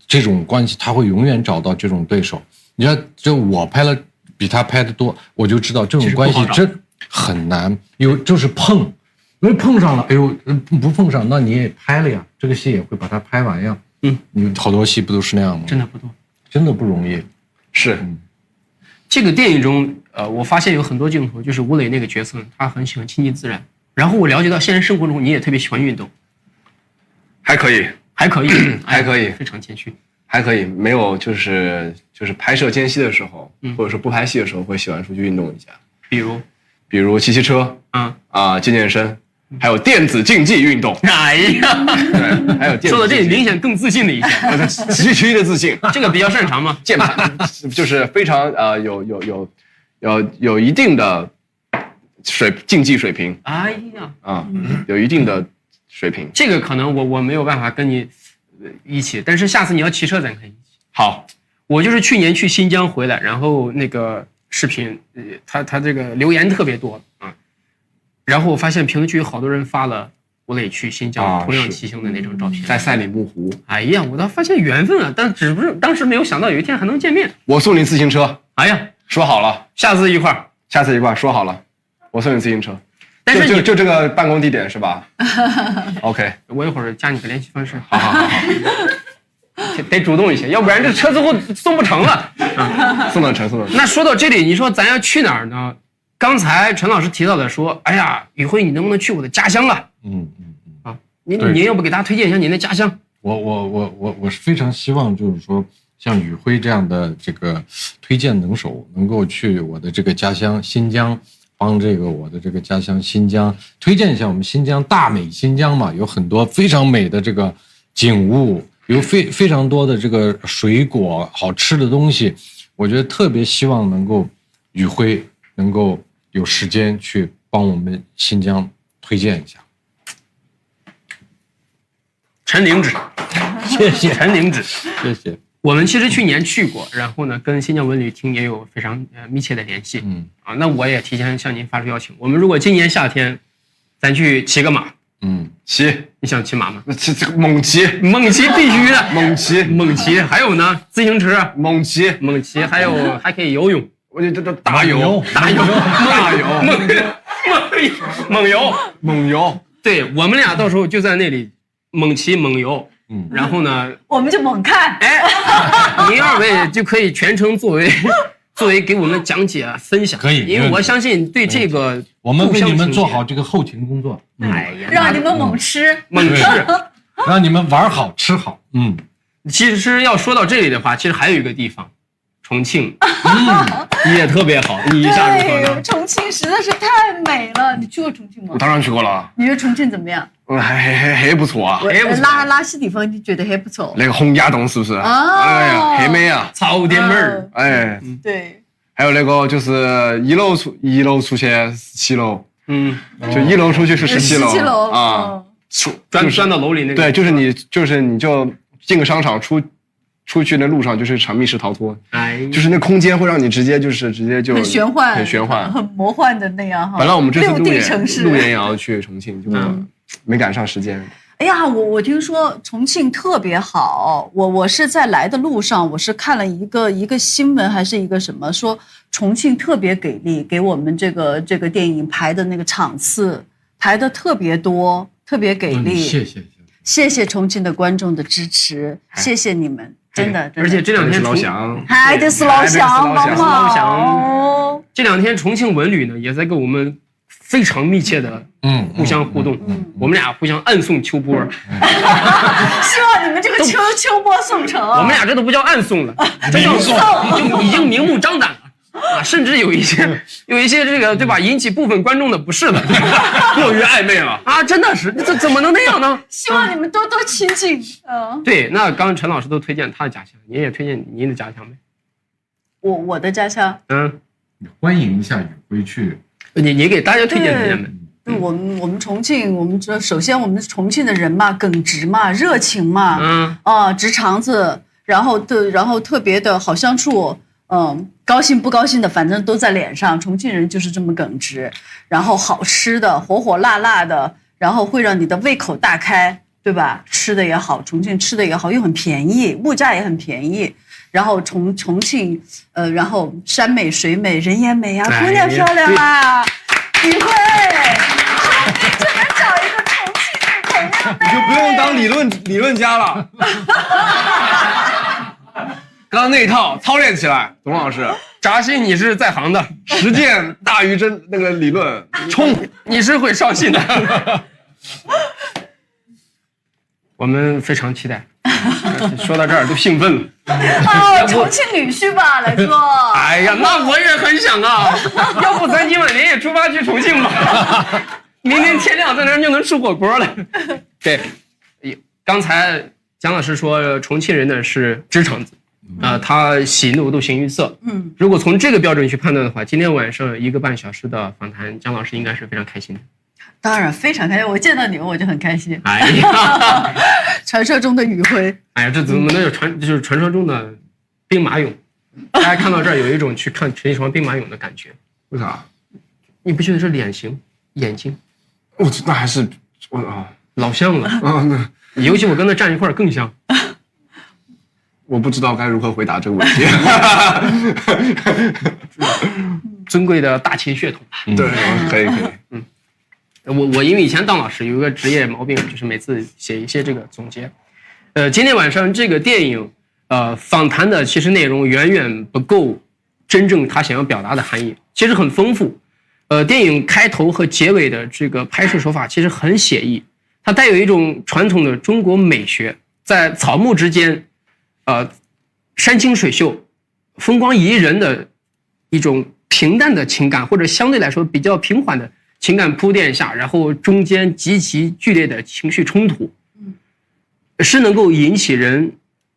这种关系他会永远找到这种对手。你知道，就我拍了比他拍的多，我就知道这种关系真很难，就是碰，因为碰上了，哎呦，不碰上那你也拍了呀，这个戏也会把它拍完呀。你好多戏不都是那样吗？真的不多，真的不容易。是。这个电影中，我发现有很多镜头，就是吴磊那个角色，他很喜欢亲近自然。然后我了解到，现实生活中你也特别喜欢运动，还可以，还可以，还可以，非常谦虚，还可以。没有就是拍摄间隙的时候，或者说不拍戏的时候，会喜欢出去运动一下。比如骑车，健身，还有电子竞技运动。哎呀，对，还有电子。说到这里，明显更自信了一些，极其的自信。这个比较擅长吗？键盘就是非常有一定的竞技水平。哎呀，有一定的水平。这个可能我没有办法跟你一起，但是下次你要骑车咱可以一起。好，我就是去年去新疆回来，然后那个视频，他这个留言特别多啊，然后我发现评论区有好多人发了吴磊去新疆同样骑行的那张照片，在赛里木湖。哎呀，我倒发现缘分啊，但只不是当时没有想到有一天还能见面。我送你自行车。哎呀，说好了，下次一块儿，说好了，我送你自行车。但是就这个办公地点是吧？OK， 我一会儿加你个联系方式。好，得主动一些，要不然这车最后送不成了。送得成。那说到这里，你说咱要去哪儿呢？刚才陈老师提到的说，哎呀，宇辉，你能不能去我的家乡啊？你要不给大家推荐一下您的家乡？我是非常希望，就是说像宇辉这样的这个推荐能手，能够去我的这个家乡新疆，帮这个我的这个家乡新疆推荐一下我们新疆大美新疆嘛，有很多非常美的这个景物，有非常多的这个水果好吃的东西，我觉得特别希望能够宇辉能够有时间去帮我们新疆推荐一下。陈领旨，谢谢陈领旨，谢谢。我们其实去年去过，然后呢，跟新疆文旅厅也有非常密切的联系。那我也提前向您发出邀请。我们如果今年夏天，咱去骑个马。骑，你想骑马吗？猛骑必须的，猛骑。还有呢，自行车，猛骑，还可以游泳。我这打游，猛游。对，我们俩到时候就在那里猛骑猛游。然后呢，我们就猛看。您二位就可以全程作为给我们讲解分享，可以，因为我相信对这个我们为你们做好这个后勤工作。哎呀，让你们猛吃，让你们玩好吃好。其实要说到这里的话，其实还有一个地方，重庆，也特别好。你一下如何呢？重庆实在是太美了。你去过重庆吗？我当然去过了。你觉得重庆怎么样？还不错啊。哪些地方你觉得还不错？那个洪崖洞是不是？哎呀，很美啊！槽点门儿。哎，对。还有那个就是一楼出去17楼，就1楼出去是17楼啊，钻到楼里那个。对，就是你就进个商场出去那路上就是场密室逃脱，就是那空间会让你直接就很玄幻，很魔幻的那样哈。本来我们这次路演也要去重庆，就没赶上时间。哎呀，我听说重庆特别好，我是在来的路上，我是看了一个新闻还是一个什么，说重庆特别给力，给我们这个电影排的那个场次排的特别多，特别给力。谢谢重庆的观众的支持，谢谢你们，真的。而且这2天老乡，还得是老乡，老乡。这2天重庆文旅呢也在跟我们非常密切的互相互动，我们俩互相暗送秋波。希望你们这个秋波送成。我们俩这都不叫暗送了，这叫送，已经明目张胆了啊！甚至有一些这个对吧，引起部分观众的不适的，过于暧昧了啊！真的是，这怎么能那样呢？希望你们多多亲近。对，那刚陈老师都推荐他的家乡，您也推荐您的家乡呗？我的家乡，欢迎一下宇辉去。你给大家推荐推荐呗。我们重庆，首先我们重庆的人嘛，耿直嘛，热情嘛，直肠子，然后特别的好相处，高兴不高兴的，反正都在脸上。重庆人就是这么耿直，然后好吃的，火火辣辣的，然后会让你的胃口大开，对吧？吃的也好，重庆吃的也好，又很便宜，物价也很便宜。然后重庆，然后山美水美人也美啊，姑娘漂亮啊，宇辉，就能找一个重庆女朋友，你就不用当理论家了。刚刚那一套操练起来，董老师，扎心你是在行的，实践大于那个理论，冲，你是会上心的。我们非常期待。说到这儿都兴奋了。重庆女婿吧，来说。哎呀，那我也很想啊，要不咱今晚连夜出发去重庆吧？明天天亮在那儿就能吃火锅了。对，刚才蒋老师说重庆人呢是直肠子，他喜怒都形于色。如果从这个标准去判断的话，今天晚上1个半小时的访谈，蒋老师应该是非常开心的。当然非常开心，我见到你们我就很开心。哎呀，传说中的余晖。哎呀，这怎么能有就是传说中的兵马俑？大家看到这儿有一种去看陈一床兵马俑的感觉。为啥？你不觉得是脸型、眼睛？那还是我啊，老像了啊。那尤其我跟他站一块儿更像。我不知道该如何回答这个问题。尊贵的大秦血统。对，可以。我因为以前当老师有一个职业毛病，就是每次写一些这个总结。今天晚上这个电影访谈的其实内容远远不够真正他想要表达的含义，其实很丰富。电影开头和结尾的这个拍摄手法其实很写意，它带有一种传统的中国美学，在草木之间，山清水秀、风光宜人的一种平淡的情感，或者相对来说比较平缓的情感铺垫下，然后中间极其剧烈的情绪冲突，是能够引起人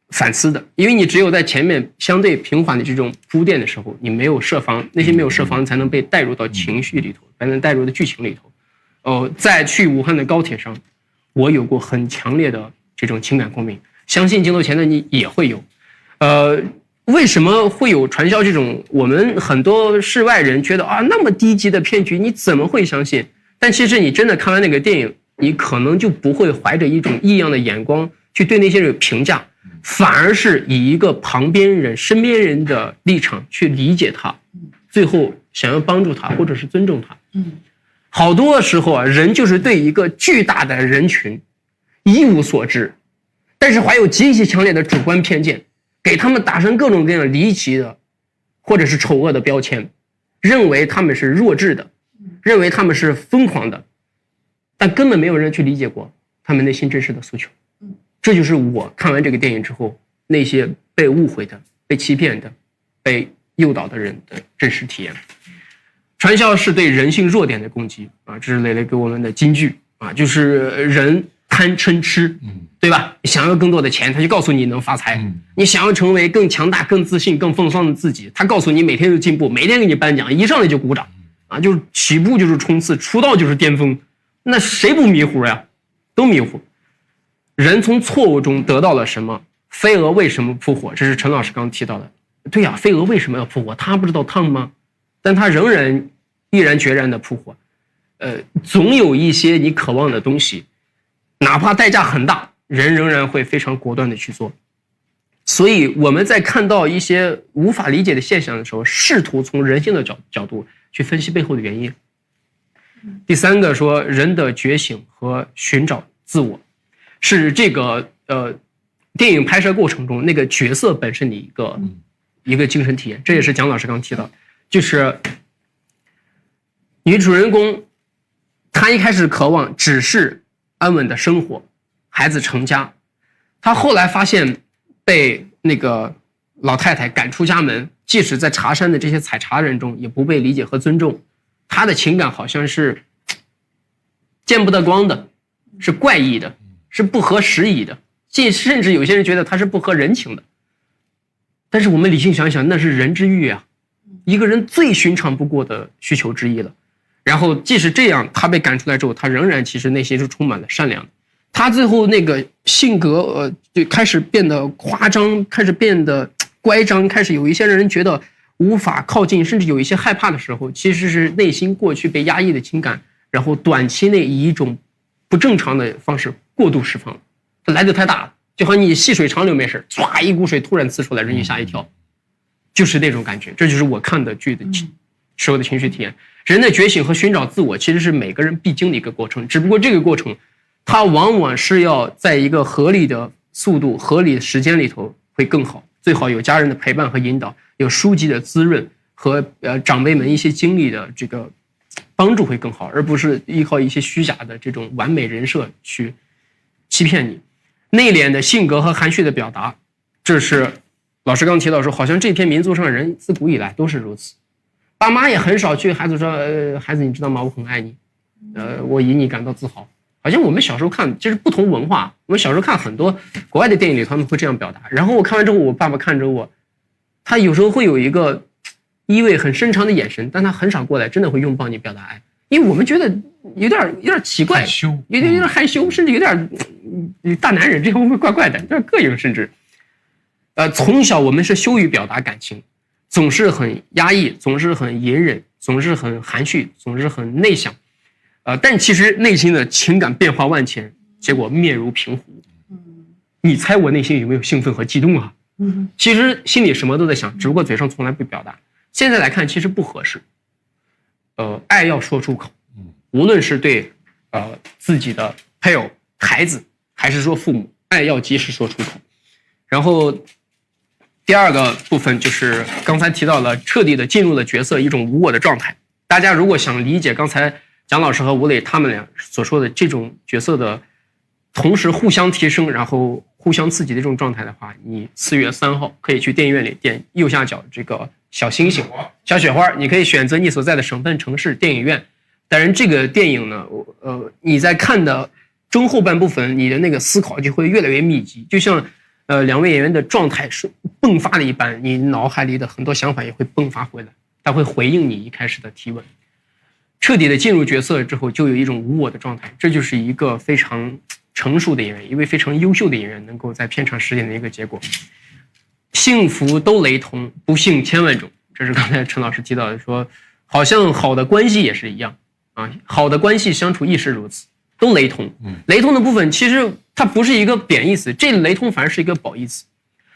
反思的。因为你只有在前面相对平缓的这种铺垫的时候，你没有设防，那些没有设防才能被带入到情绪里头，才能带入到剧情里头。在去武汉的高铁上，我有过很强烈的这种情感共鸣，相信镜头前的你也会有。为什么会有传销这种我们很多世外人觉得啊那么低级的骗局，你怎么会相信？但其实你真的看完那个电影，你可能就不会怀着一种异样的眼光去对那些人评价，反而是以一个旁边人、身边人的立场去理解他，最后想要帮助他或者是尊重他。好多时候啊，人就是对一个巨大的人群一无所知，但是怀有极其强烈的主观偏见，给他们打上各种各样离奇的或者是丑恶的标签，认为他们是弱智的，认为他们是疯狂的，但根本没有人去理解过他们内心真实的诉求。这就是我看完这个电影之后，那些被误会的、被欺骗的、被诱导的人的真实体验。传销是对人性弱点的攻击啊，这是蕾蕾给我们的金句啊，就是人贪嗔痴，对吧？你想要更多的钱，他就告诉你能发财；你想要成为更强大、更自信、更风骚的自己，他告诉你每天都进步，每天给你颁奖，一上来就鼓掌啊，就是起步就是冲刺，出道就是巅峰，那谁不迷糊呀？都迷糊。人从错误中得到了什么？飞蛾为什么扑火？这是陈老师刚提到的。对呀，飞蛾为什么要扑火？他不知道烫吗？但他仍然毅然决然的扑火。总有一些你渴望的东西，哪怕代价很大，人仍然会非常果断的去做。所以我们在看到一些无法理解的现象的时候，试图从人性的角度去分析背后的原因。第三个说，人的觉醒和寻找自我，是这个电影拍摄过程中那个角色本身的一个精神体验。这也是蒋老师刚提到，就是女主人公她一开始渴望只是安稳的生活，孩子成家，她后来发现被那个老太太赶出家门，即使在茶山的这些采茶人中也不被理解和尊重，她的情感好像是见不得光的，是怪异的，是不合时宜的，甚至有些人觉得她是不合人情的。但是我们理性想一想，那是人之欲啊，一个人最寻常不过的需求之一了。然后即使这样，他被赶出来之后，他仍然其实内心是充满了善良的。他最后那个性格就开始变得夸张，开始变得乖张，开始有一些人觉得无法靠近，甚至有一些害怕的时候，其实是内心过去被压抑的情感，然后短期内以一种不正常的方式过度释放，它来得太大了，就好像你细水长流没事，唰一股水突然呲出来，人家吓一跳，就是那种感觉。这就是我看的剧的时候的情绪体验。人的觉醒和寻找自我其实是每个人必经的一个过程，只不过这个过程它往往是要在一个合理的速度、合理的时间里头会更好，最好有家人的陪伴和引导，有书籍的滋润和长辈们一些经历的这个帮助会更好，而不是依靠一些虚假的这种完美人设去欺骗你。内敛的性格和含蓄的表达，这是老师刚提到说，好像这片民族上人自古以来都是如此。爸妈也很少去孩子说，孩子你知道吗？我很爱你，我以你感到自豪。好像我们小时候看，就是不同文化，我们小时候看很多国外的电影里，他们会这样表达。然后我看完之后，我爸爸看着我，他有时候会有一个意味很深长的眼神，但他很少过来真的会拥抱你表达爱，因为我们觉得有点奇怪，有点害羞，甚至有点大男人这样会不会怪怪的，有点膈应，甚至从小我们是羞于表达感情，总是很压抑，总是很隐忍，总是很含蓄，总是很内向，但其实内心的情感变化万千，结果面如平湖。你猜我内心有没有兴奋和激动啊？其实心里什么都在想，只不过嘴上从来不表达。现在来看，其实不合适。爱要说出口，无论是对自己的配偶、孩子，还是说父母，爱要及时说出口。然后第二个部分就是刚才提到了彻底的进入了角色，一种无我的状态。大家如果想理解刚才蒋老师和吴磊他们俩所说的这种角色的同时互相提升，然后互相刺激的这种状态的话，你4月3号可以去电影院里点右下角这个小星星、小雪花，你可以选择你所在的省份、城市电影院。当然，这个电影呢，你在看的中后半部分，你的那个思考就会越来越密集，就像两位演员的状态是迸发的一般，你脑海里的很多想法也会迸发回来，它会回应你一开始的提问。彻底的进入角色之后，就有一种无我的状态，这就是一个非常成熟的演员，一位非常优秀的演员能够在片场实现的一个结果。幸福都雷同，不幸千万种，这是刚才陈老师提到的，说好像好的关系也是一样啊，好的关系相处亦是如此，都雷同。雷同的部分其实它不是一个贬义词，这雷同反而是一个褒义词。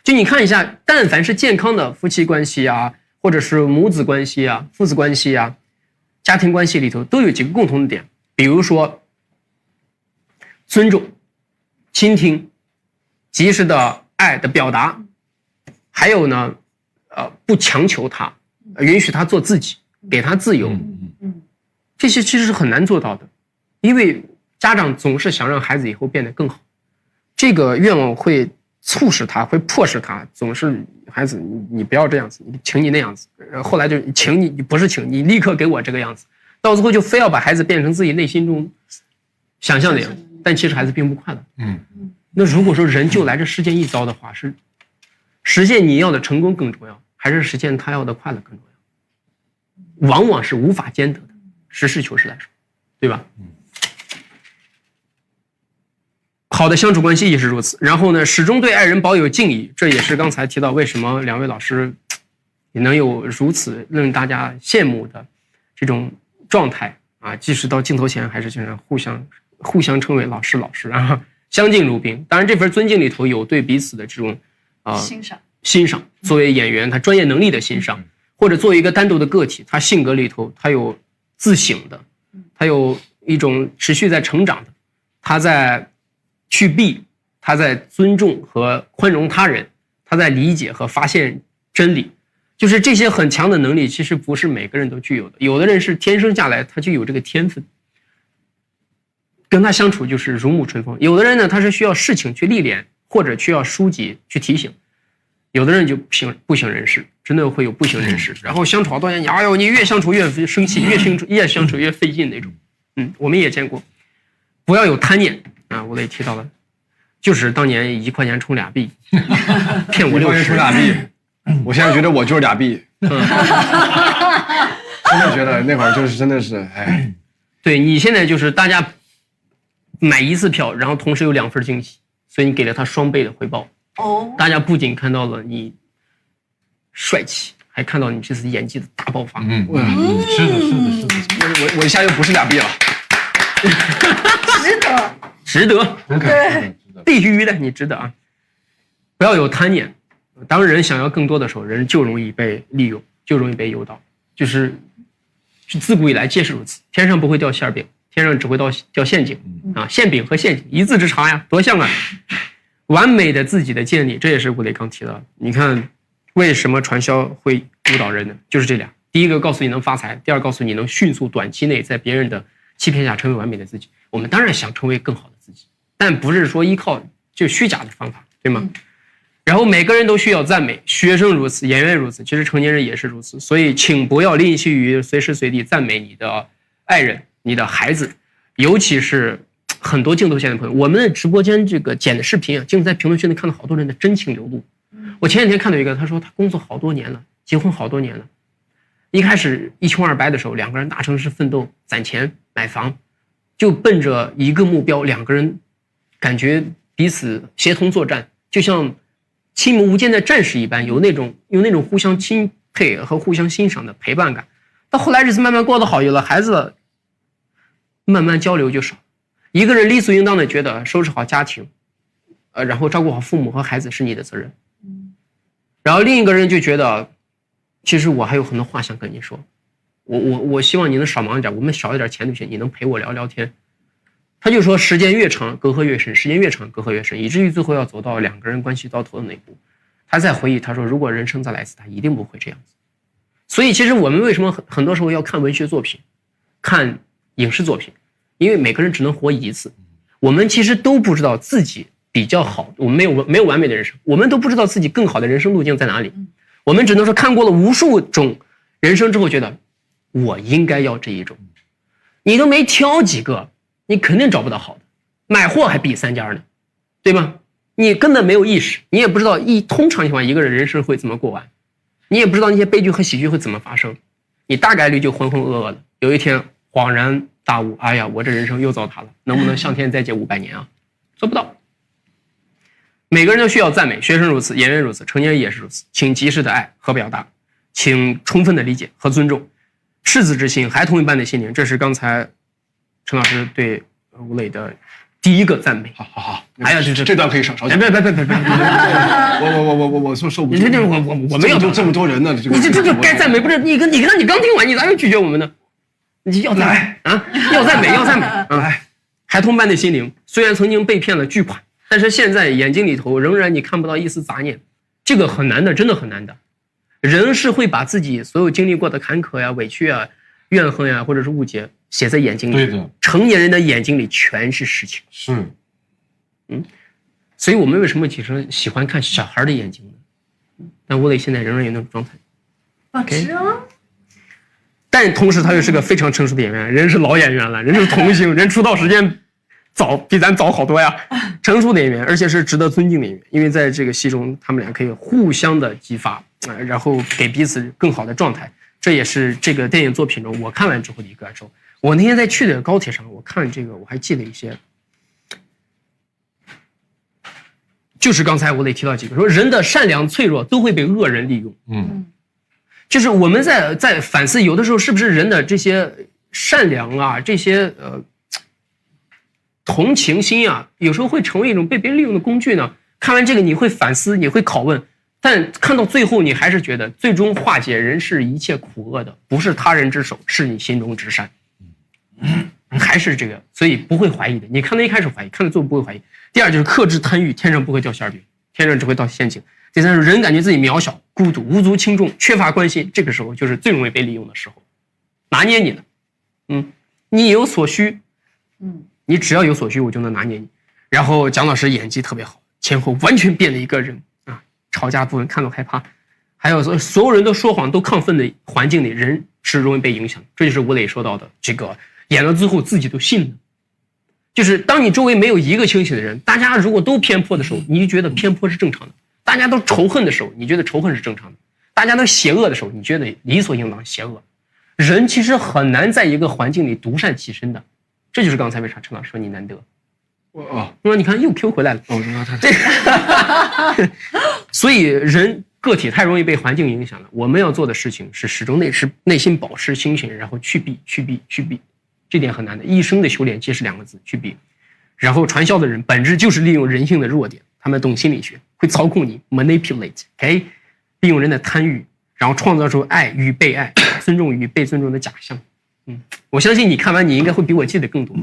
就你看一下，但凡是健康的夫妻关系啊，或者是母子关系啊、父子关系啊、家庭关系里头，都有几个共同的点，比如说尊重、倾听、及时的爱的表达，还有呢，不强求他，允许他做自己，给他自由。这些其实是很难做到的，因为家长总是想让孩子以后变得更好，这个愿望会促使他，会迫使他，总是孩子你不要这样子，请你那样子，后来就请你不是请你立刻给我这个样子，到最后就非要把孩子变成自己内心中想象的样子，但其实孩子并不快乐。那如果说人就来这世间一遭的话，是实现你要的成功更重要，还是实现他要的快乐更重要？往往是无法兼得的，实事求是来说，对吧？好的相处关系也是如此。然后呢，始终对爱人保有敬意，这也是刚才提到为什么两位老师也能有如此令大家羡慕的这种状态啊，即使到镜头前还是经常互相称为老师啊，相敬如宾。当然，这份尊敬里头有对彼此的这种欣赏。作为演员，他专业能力的欣赏，或者作为一个单独的个体，他性格里头他有自省的，他有一种持续在成长的，他在去避，他在尊重和宽容他人，他在理解和发现真理。就是这些很强的能力，其实不是每个人都具有的，有的人是天生下来他就有这个天分，跟他相处就是如沐春风。有的人呢，他是需要事情去历练，或者需要书籍去提醒。有的人就不省人事，真的会有不省人事，然后相处好多年，你越相处越生气，越相处越费劲那种。我们也见过。不要有贪念啊，我也提到了，就是当年1块钱充俩币，骗我60充俩币。我现在觉得我就是俩币。真的觉得那会儿就是真的是，哎。对，你现在就是大家买1次票，然后同时有2份惊喜，所以你给了他双倍的回报。大家不仅看到了你帅气，还看到你这次演技的大爆发。是的。我一下又不是俩币了。值得，对，必须的，你值得啊！不要有贪念。当人想要更多的时候，人就容易被利用，就容易被诱导。就是自古以来皆是如此，天上不会掉馅饼，天上只会掉陷阱啊！馅饼和陷阱一字之差呀，多像啊！完美的自己的建立，这也是吴磊刚提到的。你看，为什么传销会误导人呢？就是这俩：第一个告诉你能发财，第二告诉你能迅速短期内在别人的欺骗下成为完美的自己。我们当然想成为更好的自己，但不是说依靠就虚假的方法，对吗？然后每个人都需要赞美，学生如此，演员如此，其实成年人也是如此。所以请不要吝惜于随时随地赞美你的爱人、你的孩子，尤其是很多镜头前的朋友。我们的直播间这个剪的视频啊，经常在评论区内看到好多人的真情流露。我前几天看到一个，他说他工作好多年了，结婚好多年了，一开始一穷二白的时候，2个人大城市奋斗攒钱买房，就奔着一个目标，两个人感觉彼此协同作战，就像亲密无间的战士一般，有那种互相钦佩和互相欣赏的陪伴感。到后来日子慢慢过得好，有了孩子，慢慢交流就少。一个人理所应当的觉得收拾好家庭，然后照顾好父母和孩子是你的责任。然后另一个人就觉得，其实我还有很多话想跟你说，我希望你能少忙一点，我们少一点钱就行，你能陪我聊聊天。他就说时间越长隔阂越深，时间越长隔阂越深，以至于最后要走到两个人关系到头的那一步。他在回忆，他说如果人生再来一次，他一定不会这样子。所以其实我们为什么很多时候要看文学作品，看影视作品，因为每个人只能活一次，我们其实都不知道自己比较好，我们没有完美的人生，我们都不知道自己更好的人生路径在哪里，我们只能说看过了无数种人生之后，觉得我应该要这一种，你都没挑几个，你肯定找不到好的，买货还比3家呢，对吧？你根本没有意识，你也不知道通常情况一个人人生会怎么过完，你也不知道那些悲剧和喜剧会怎么发生，你大概率就浑浑噩噩的，有一天恍然大悟，哎呀，我这人生又糟蹋了，能不能向天再借500年啊？做不到。每个人都需要赞美，学生如此，演员如此，成年人也是如此。请及时的爱和表达，请充分的理解和尊重，赤子之心，孩童一般的心灵，这是刚才陈老师对吴磊的第一个赞美。好，哎呀，这段可以少讲。别，我受不住。我没有就这么多人呢，你这该赞美不是？你刚听完，你咋又拒绝我们呢？你要赞美啊，要赞美啊！孩童般的心灵，虽然曾经被骗了巨款，但是现在眼睛里头仍然你看不到一丝杂念，这个很难的，真的很难的。人是会把自己所有经历过的坎坷呀、委屈啊、怨恨呀，或者是误解写在眼睛里。对的，成年人的眼睛里全是实情。是，所以我们为什么其实喜欢看小孩的眼睛呢？但吴磊现在仍然有那种状态。保持哦。但同时他又是个非常成熟的演员，人是老演员了，人是童星，人出道时间早，比咱早好多呀。成熟的演员，而且是值得尊敬的演员，因为在这个戏中，他们俩可以互相的激发，然后给彼此更好的状态。这也是这个电影作品中我看完之后的一个感受。我那天在去的高铁上，我看这个我还记得一些，就是刚才我得提到几个，说人的善良脆弱都会被恶人利用。就是我们在反思，有的时候是不是人的这些善良啊，这些同情心啊，有时候会成为一种被别人利用的工具呢？看完这个你会反思，你会拷问，但看到最后你还是觉得最终化解人世一切苦恶的不是他人之手，是你心中之善。还是这个，所以不会怀疑的。你看到一开始怀疑，看到最后不会怀疑。第二就是克制贪欲，天上不会掉馅饼，天上只会掉陷阱。第三是人感觉自己渺小、孤独、无足轻重、缺乏关心，这个时候就是最容易被利用的时候，拿捏你了。你有所需，你只要有所需，我就能拿捏你。然后蒋老师演技特别好，前后完全变了一个人啊！吵架部分看到害怕，还有所有人都说谎、都亢奋的环境里，人是容易被影响。这就是吴磊说到的，这个演到最后自己都信了。就是当你周围没有一个清醒的人，大家如果都偏颇的时候，你就觉得偏颇是正常的。大家都仇恨的时候，你觉得仇恨是正常的；大家都邪恶的时候，你觉得理所应当邪恶。人其实很难在一个环境里独善其身的，这就是刚才为啥陈老师说你难得。你看又 Q 回来了。所以人个体太容易被环境影响了。我们要做的事情是始终内心保持清醒，然后去避，这点很难的。一生的修炼皆是2个字：去避。然后传销的人本质就是利用人性的弱点。他们懂心理学，会操控你 manipulate， 利用人的贪欲，然后创造出爱与被爱、尊重与被尊重的假象。我相信你看完，你应该会比我记得更多。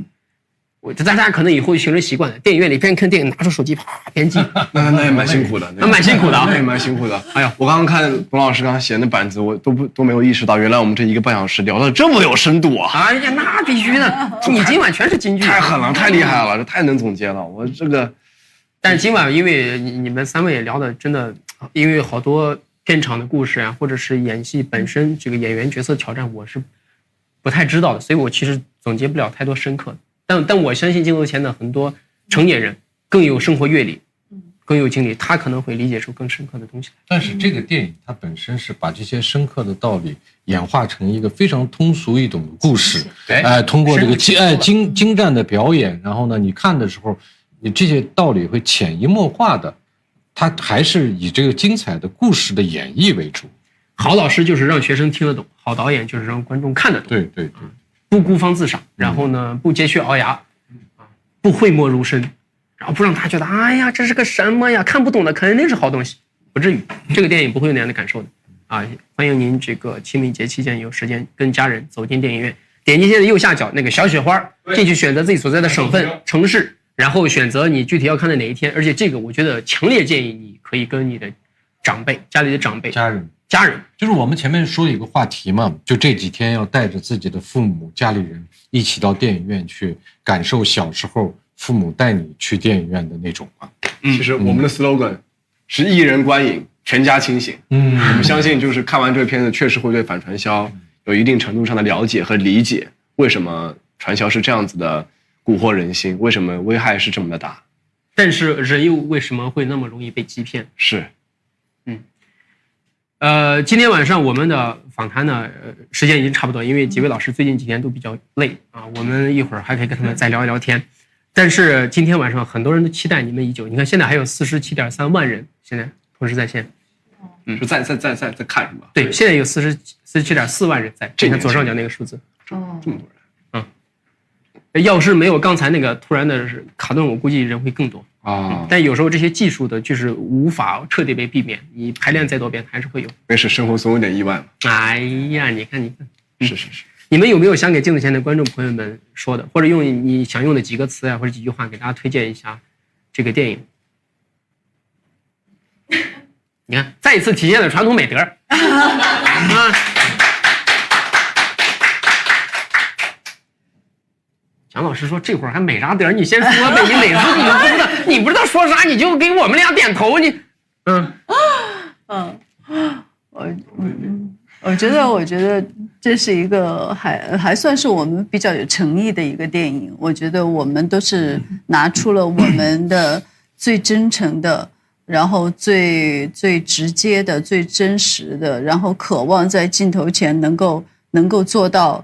大家可能以后形成习惯了，电影院里边看电影，拿出手机啪边记，那也蛮辛苦的，蛮辛苦的啊，那也蛮辛苦的。哎呀，我刚刚看董老师刚刚写的板子，我都没有意识到，原来我们这1个半小时聊得这么有深度啊！哎呀，那必须的，你今晚全是金句，太狠了，太厉害了，这太能总结了，我这个。但是今晚因为你们3位也聊的真的，因为好多片场的故事啊，或者是演戏本身这个演员角色挑战，我是不太知道的，所以我其实总结不了太多深刻的。但我相信镜头前的很多成年人更有生活阅历，更有经历，他可能会理解出更深刻的东西来。但是这个电影它本身是把这些深刻的道理演化成一个非常通俗易懂的故事，通过这个精湛的表演，然后呢，你看的时候，你这些道理会潜移默化的，它还是以这个精彩的故事的演绎为主。好老师就是让学生听得懂，好导演就是让观众看得懂。对对对，不孤芳自赏，然后呢，不揭血熬牙，不讳莫如深，然后不让他觉得哎呀这是个什么呀，看不懂的肯定是好东西，不至于。这个电影不会有那样的感受的啊！欢迎您这个清明节期间有时间跟家人走进电影院，点击现在右下角那个小雪花进去，选择自己所在的省份、城市，然后选择你具体要看的哪一天。而且这个我觉得强烈建议你可以跟你的长辈、家里的长辈、家人，就是我们前面说有一个话题嘛，就这几天要带着自己的父母、家里人一起到电影院去感受小时候父母带你去电影院的那种嘛。其实我们的 slogan 是一人观影，全家清醒。我们相信就是看完这个片子，确实会对反传销有一定程度上的了解和理解，为什么传销是这样子的蛊惑人心，为什么危害是这么的大。但是人又为什么会那么容易被欺骗？是。今天晚上我们的访谈呢，时间已经差不多，因为几位老师最近几天都比较累啊，我们一会儿还可以跟他们再聊一聊天。但是今天晚上很多人都期待你们已久，你看现在还有47.3万人现在同时在线，是在看是吧？对，现在有47.4万人在，你看左上角那个数字，这么多人。要是没有刚才那个突然的卡顿，我估计人会更多啊。但有时候这些技术的就是无法彻底被避免，你排练再多遍还是会有。没事，生活总有点意外嘛。哎呀，你看，是。你们有没有想给镜子前的观众朋友们说的，或者用你想用的几个词呀，或者几句话给大家推荐一下这个电影？你看，再一次体现了传统美德蒋老师说：“这会儿还美啥德？你先说呗，你哪次你不知道说啥，你就给我们俩点头，你，我觉得这是一个还算是我们比较有诚意的一个电影。我觉得我们都是拿出了我们的最真诚的，然后最直接的、最真实的，然后渴望在镜头前能够做到。”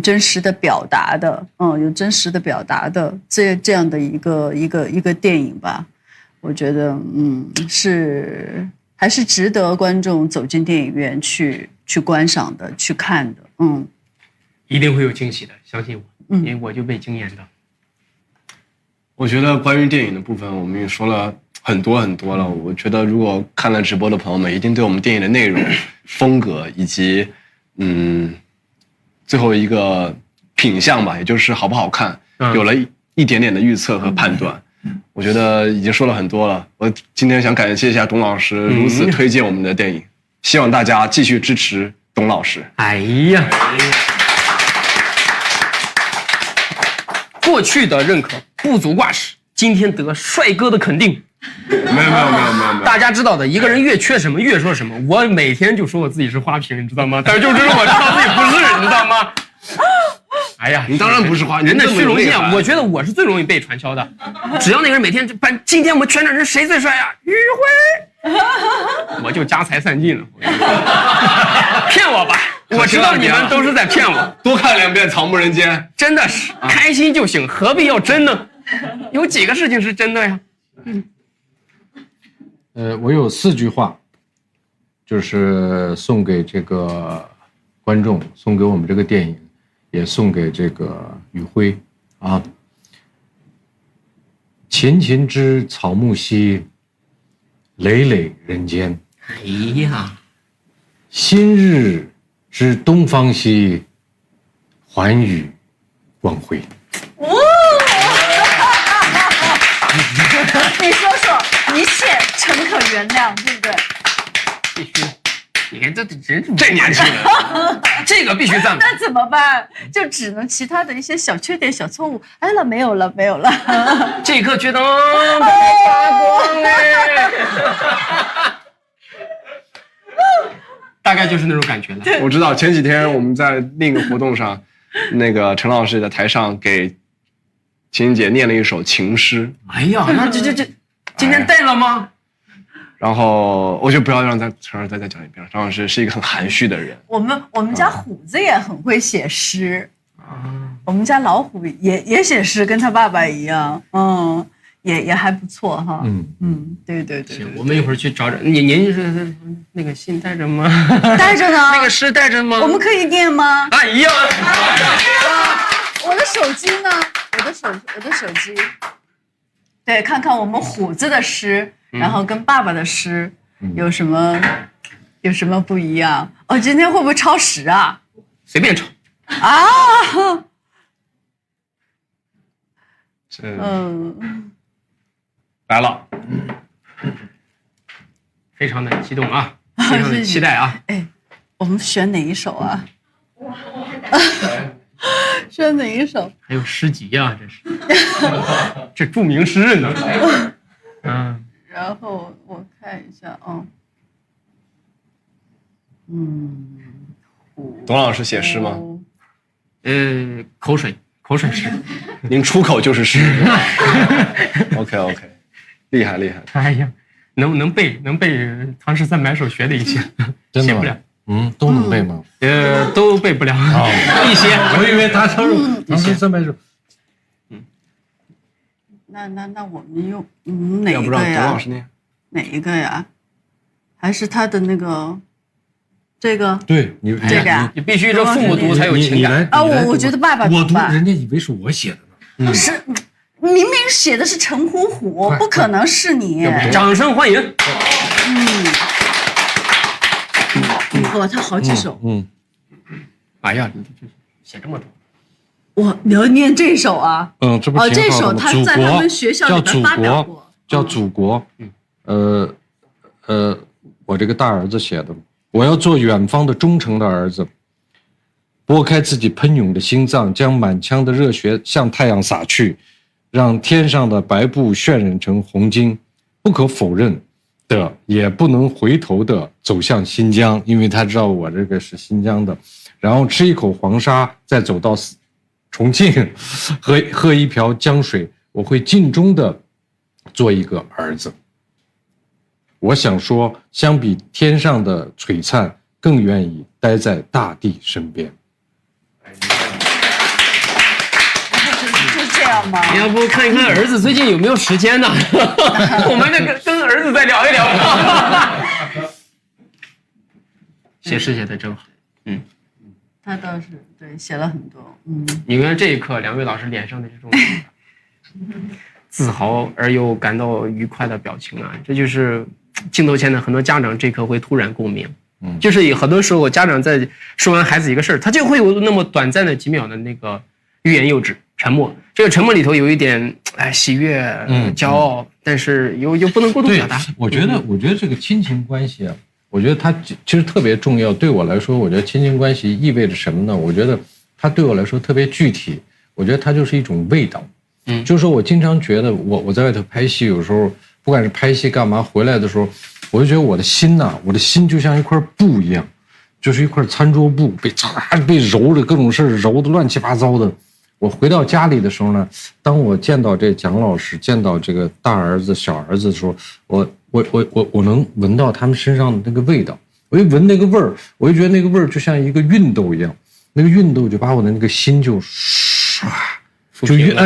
真实的表达的，有真实的表达的这样的一个电影吧，我觉得，还是值得观众走进电影院去观赏的，去看的，一定会有惊喜的，相信我，因为我就被惊艳到。我觉得关于电影的部分，我们也说了很多了。我觉得如果看了直播的朋友们，一定对我们电影的内容、风格以及最后一个品相吧，也就是好不好看，有了一点点的预测和判断。我觉得已经说了很多了。我今天想感谢一下董老师如此推荐我们的电影，希望大家继续支持董老师。哎呀，过去的认可不足挂齿，今天得帅哥的肯定。没有，大家知道的，一个人越缺什么越说什么。我每天就说我自己是花瓶，你知道吗？但是就是我知道自己不是，你知道吗？哎呀，你当然不是花，人的虚荣心啊！我觉得我是最容易被传销的。只要那个人每天就今天我们全场人谁最帅呀？于辉，我就家财散尽了。骗我吧！我知道你们都是在骗我。多看2遍《草木人间》，真的是开心就行，何必要真呢？有几个事情是真的呀？我有4句话，就是送给这个观众，送给我们这个电影，也送给这个宇辉啊。琴琴知草木稀，累累人间。哎呀，新日知东方稀，寰宇光辉。你说说，一切诚可原谅，对不对？必须，你看这年轻人，这个必须赞美。那怎么办？就只能其他的一些小缺点、小错误，哎了，没有了。这颗觉得发光哎，大概就是那种感觉了。我知道前几天我们在另一个活动上，那个陈老师在台上给秦姐念了一首情诗。哎呀，那这今天带了吗？然后我就不要让陈老师再讲一遍了。张老师是一个很含蓄的人。我们家虎子也很会写诗，我们家老虎也写诗，跟他爸爸一样，也还不错哈。对。行，我们一会儿去找找。您是那个信带着吗？带着呢。那个诗带着吗？我们可以念吗？哎呀，我的手机呢？我的手机。对，看看我们虎子的诗，然后跟爸爸的诗有什么不一样？哦，今天会不会超时啊？随便抄。啊。来了，非常的激动啊，非常的期待啊！哎，我们选哪一首啊？选哪一首？还有诗集啊，这是这著名诗人呢。然后我看一下啊，董老师写诗吗？口水诗，您出口就是诗。OK， 厉害。哎呀，能背唐诗三百首学的一些，写不了。都能背吗？都背不了，一些。我以为唐诗300首。那我们用哪一个呀？要不让董老师念？哪一个呀？还是他的那个这个？对，你这个呀？你必须这父母读才有情感啊！我觉得爸爸我读，人家以为是我写的呢。是，明明写的是陈虎虎，不可能是你。掌声欢迎。哇，他好几首。哎呀，你写这么多。你要念这首啊？这不这首他在他们学校里面发表过，叫《祖国》。我这个大儿子写的。我要做远方的忠诚的儿子，拨开自己喷涌的心脏，将满腔的热血向太阳洒去，让天上的白布渲染成红金。不可否认的，也不能回头的走向新疆，因为他知道我这个是新疆的。然后吃一口黄沙，再走到重庆，喝一瓢江水。我会尽忠的做一个儿子。我想说，相比天上的璀璨，更愿意待在大地身边。就这样吗？要不看一看儿子最近有没有时间呢？我们那个跟儿子再聊一聊。写诗写的真好。他倒是对写了很多。你看这一刻，两位老师脸上的这种自豪而又感到愉快的表情啊，这就是镜头前的很多家长这一刻会突然共鸣。就是很多时候家长在说完孩子一个事儿，他就会有那么短暂的几秒的那个欲言又止，沉默。这个沉默里头有一点喜悦、骄傲，但是又不能过度表达。我觉得这个亲情关系啊，我觉得它其实特别重要。对我来说，我觉得亲情关系意味着什么呢？我觉得它对我来说特别具体。我觉得它就是一种味道。就是说我经常觉得我在外头拍戏，有时候不管是拍戏干嘛，回来的时候，我就觉得我的心就像一块布一样，就是一块餐桌布，被揉着各种事揉得乱七八糟的。我回到家里的时候呢，当我见到这蒋老师，见到这个大儿子、小儿子的时候，我能闻到他们身上的那个味道。我一闻那个味儿，我就觉得那个味儿就像一个熨斗一样，那个熨斗就把我的那个心就唰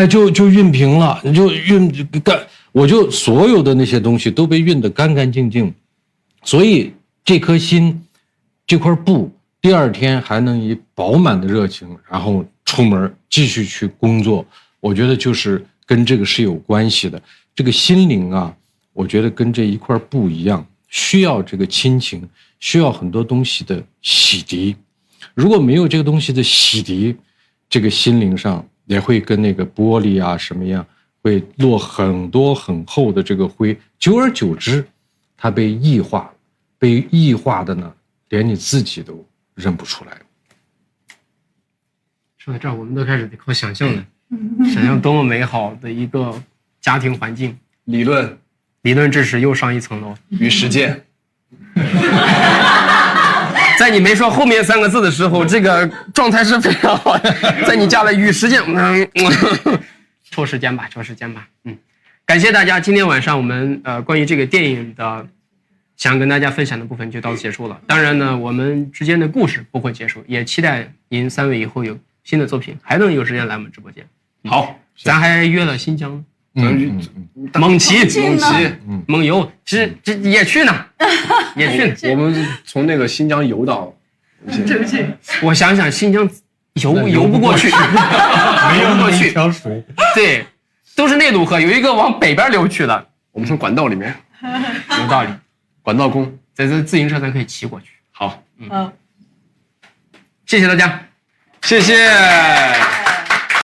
就熨平了，你就熨干，我就所有的那些东西都被熨得干干净净。所以这颗心，这块布，第二天还能以饱满的热情，然后出门继续去工作。我觉得就是跟这个是有关系的。这个心灵啊，我觉得跟这一块布一样，需要这个亲情，需要很多东西的洗涤。如果没有这个东西的洗涤，这个心灵上也会跟那个玻璃啊什么样，会落很多很厚的这个灰，久而久之它被异化了，被异化的呢连你自己都认不出来。说到这儿，我们都开始得靠想象了，想象多么美好的一个家庭环境。理论知识又上一层楼，与实践。在你没说后面3个字的时候，这个状态是非常好的。在你加了与实践，抽时间吧。感谢大家，今天晚上我们关于这个电影的想跟大家分享的部分就到此结束了。当然呢，我们之间的故事不会结束，也期待您3位以后有新的作品，还能有时间来我们直播间。好，咱还约了新疆。蒙奇、蒙游，这也去呢，也去呢。我们从那个新疆游到，对不起，我想想，新疆游不过去，没有过去一条水。对，都是内陆河，有一个往北边流去的。我们从管道里面，有道理。管道工，在这自行车咱可以骑过去。好，谢谢大家，谢谢。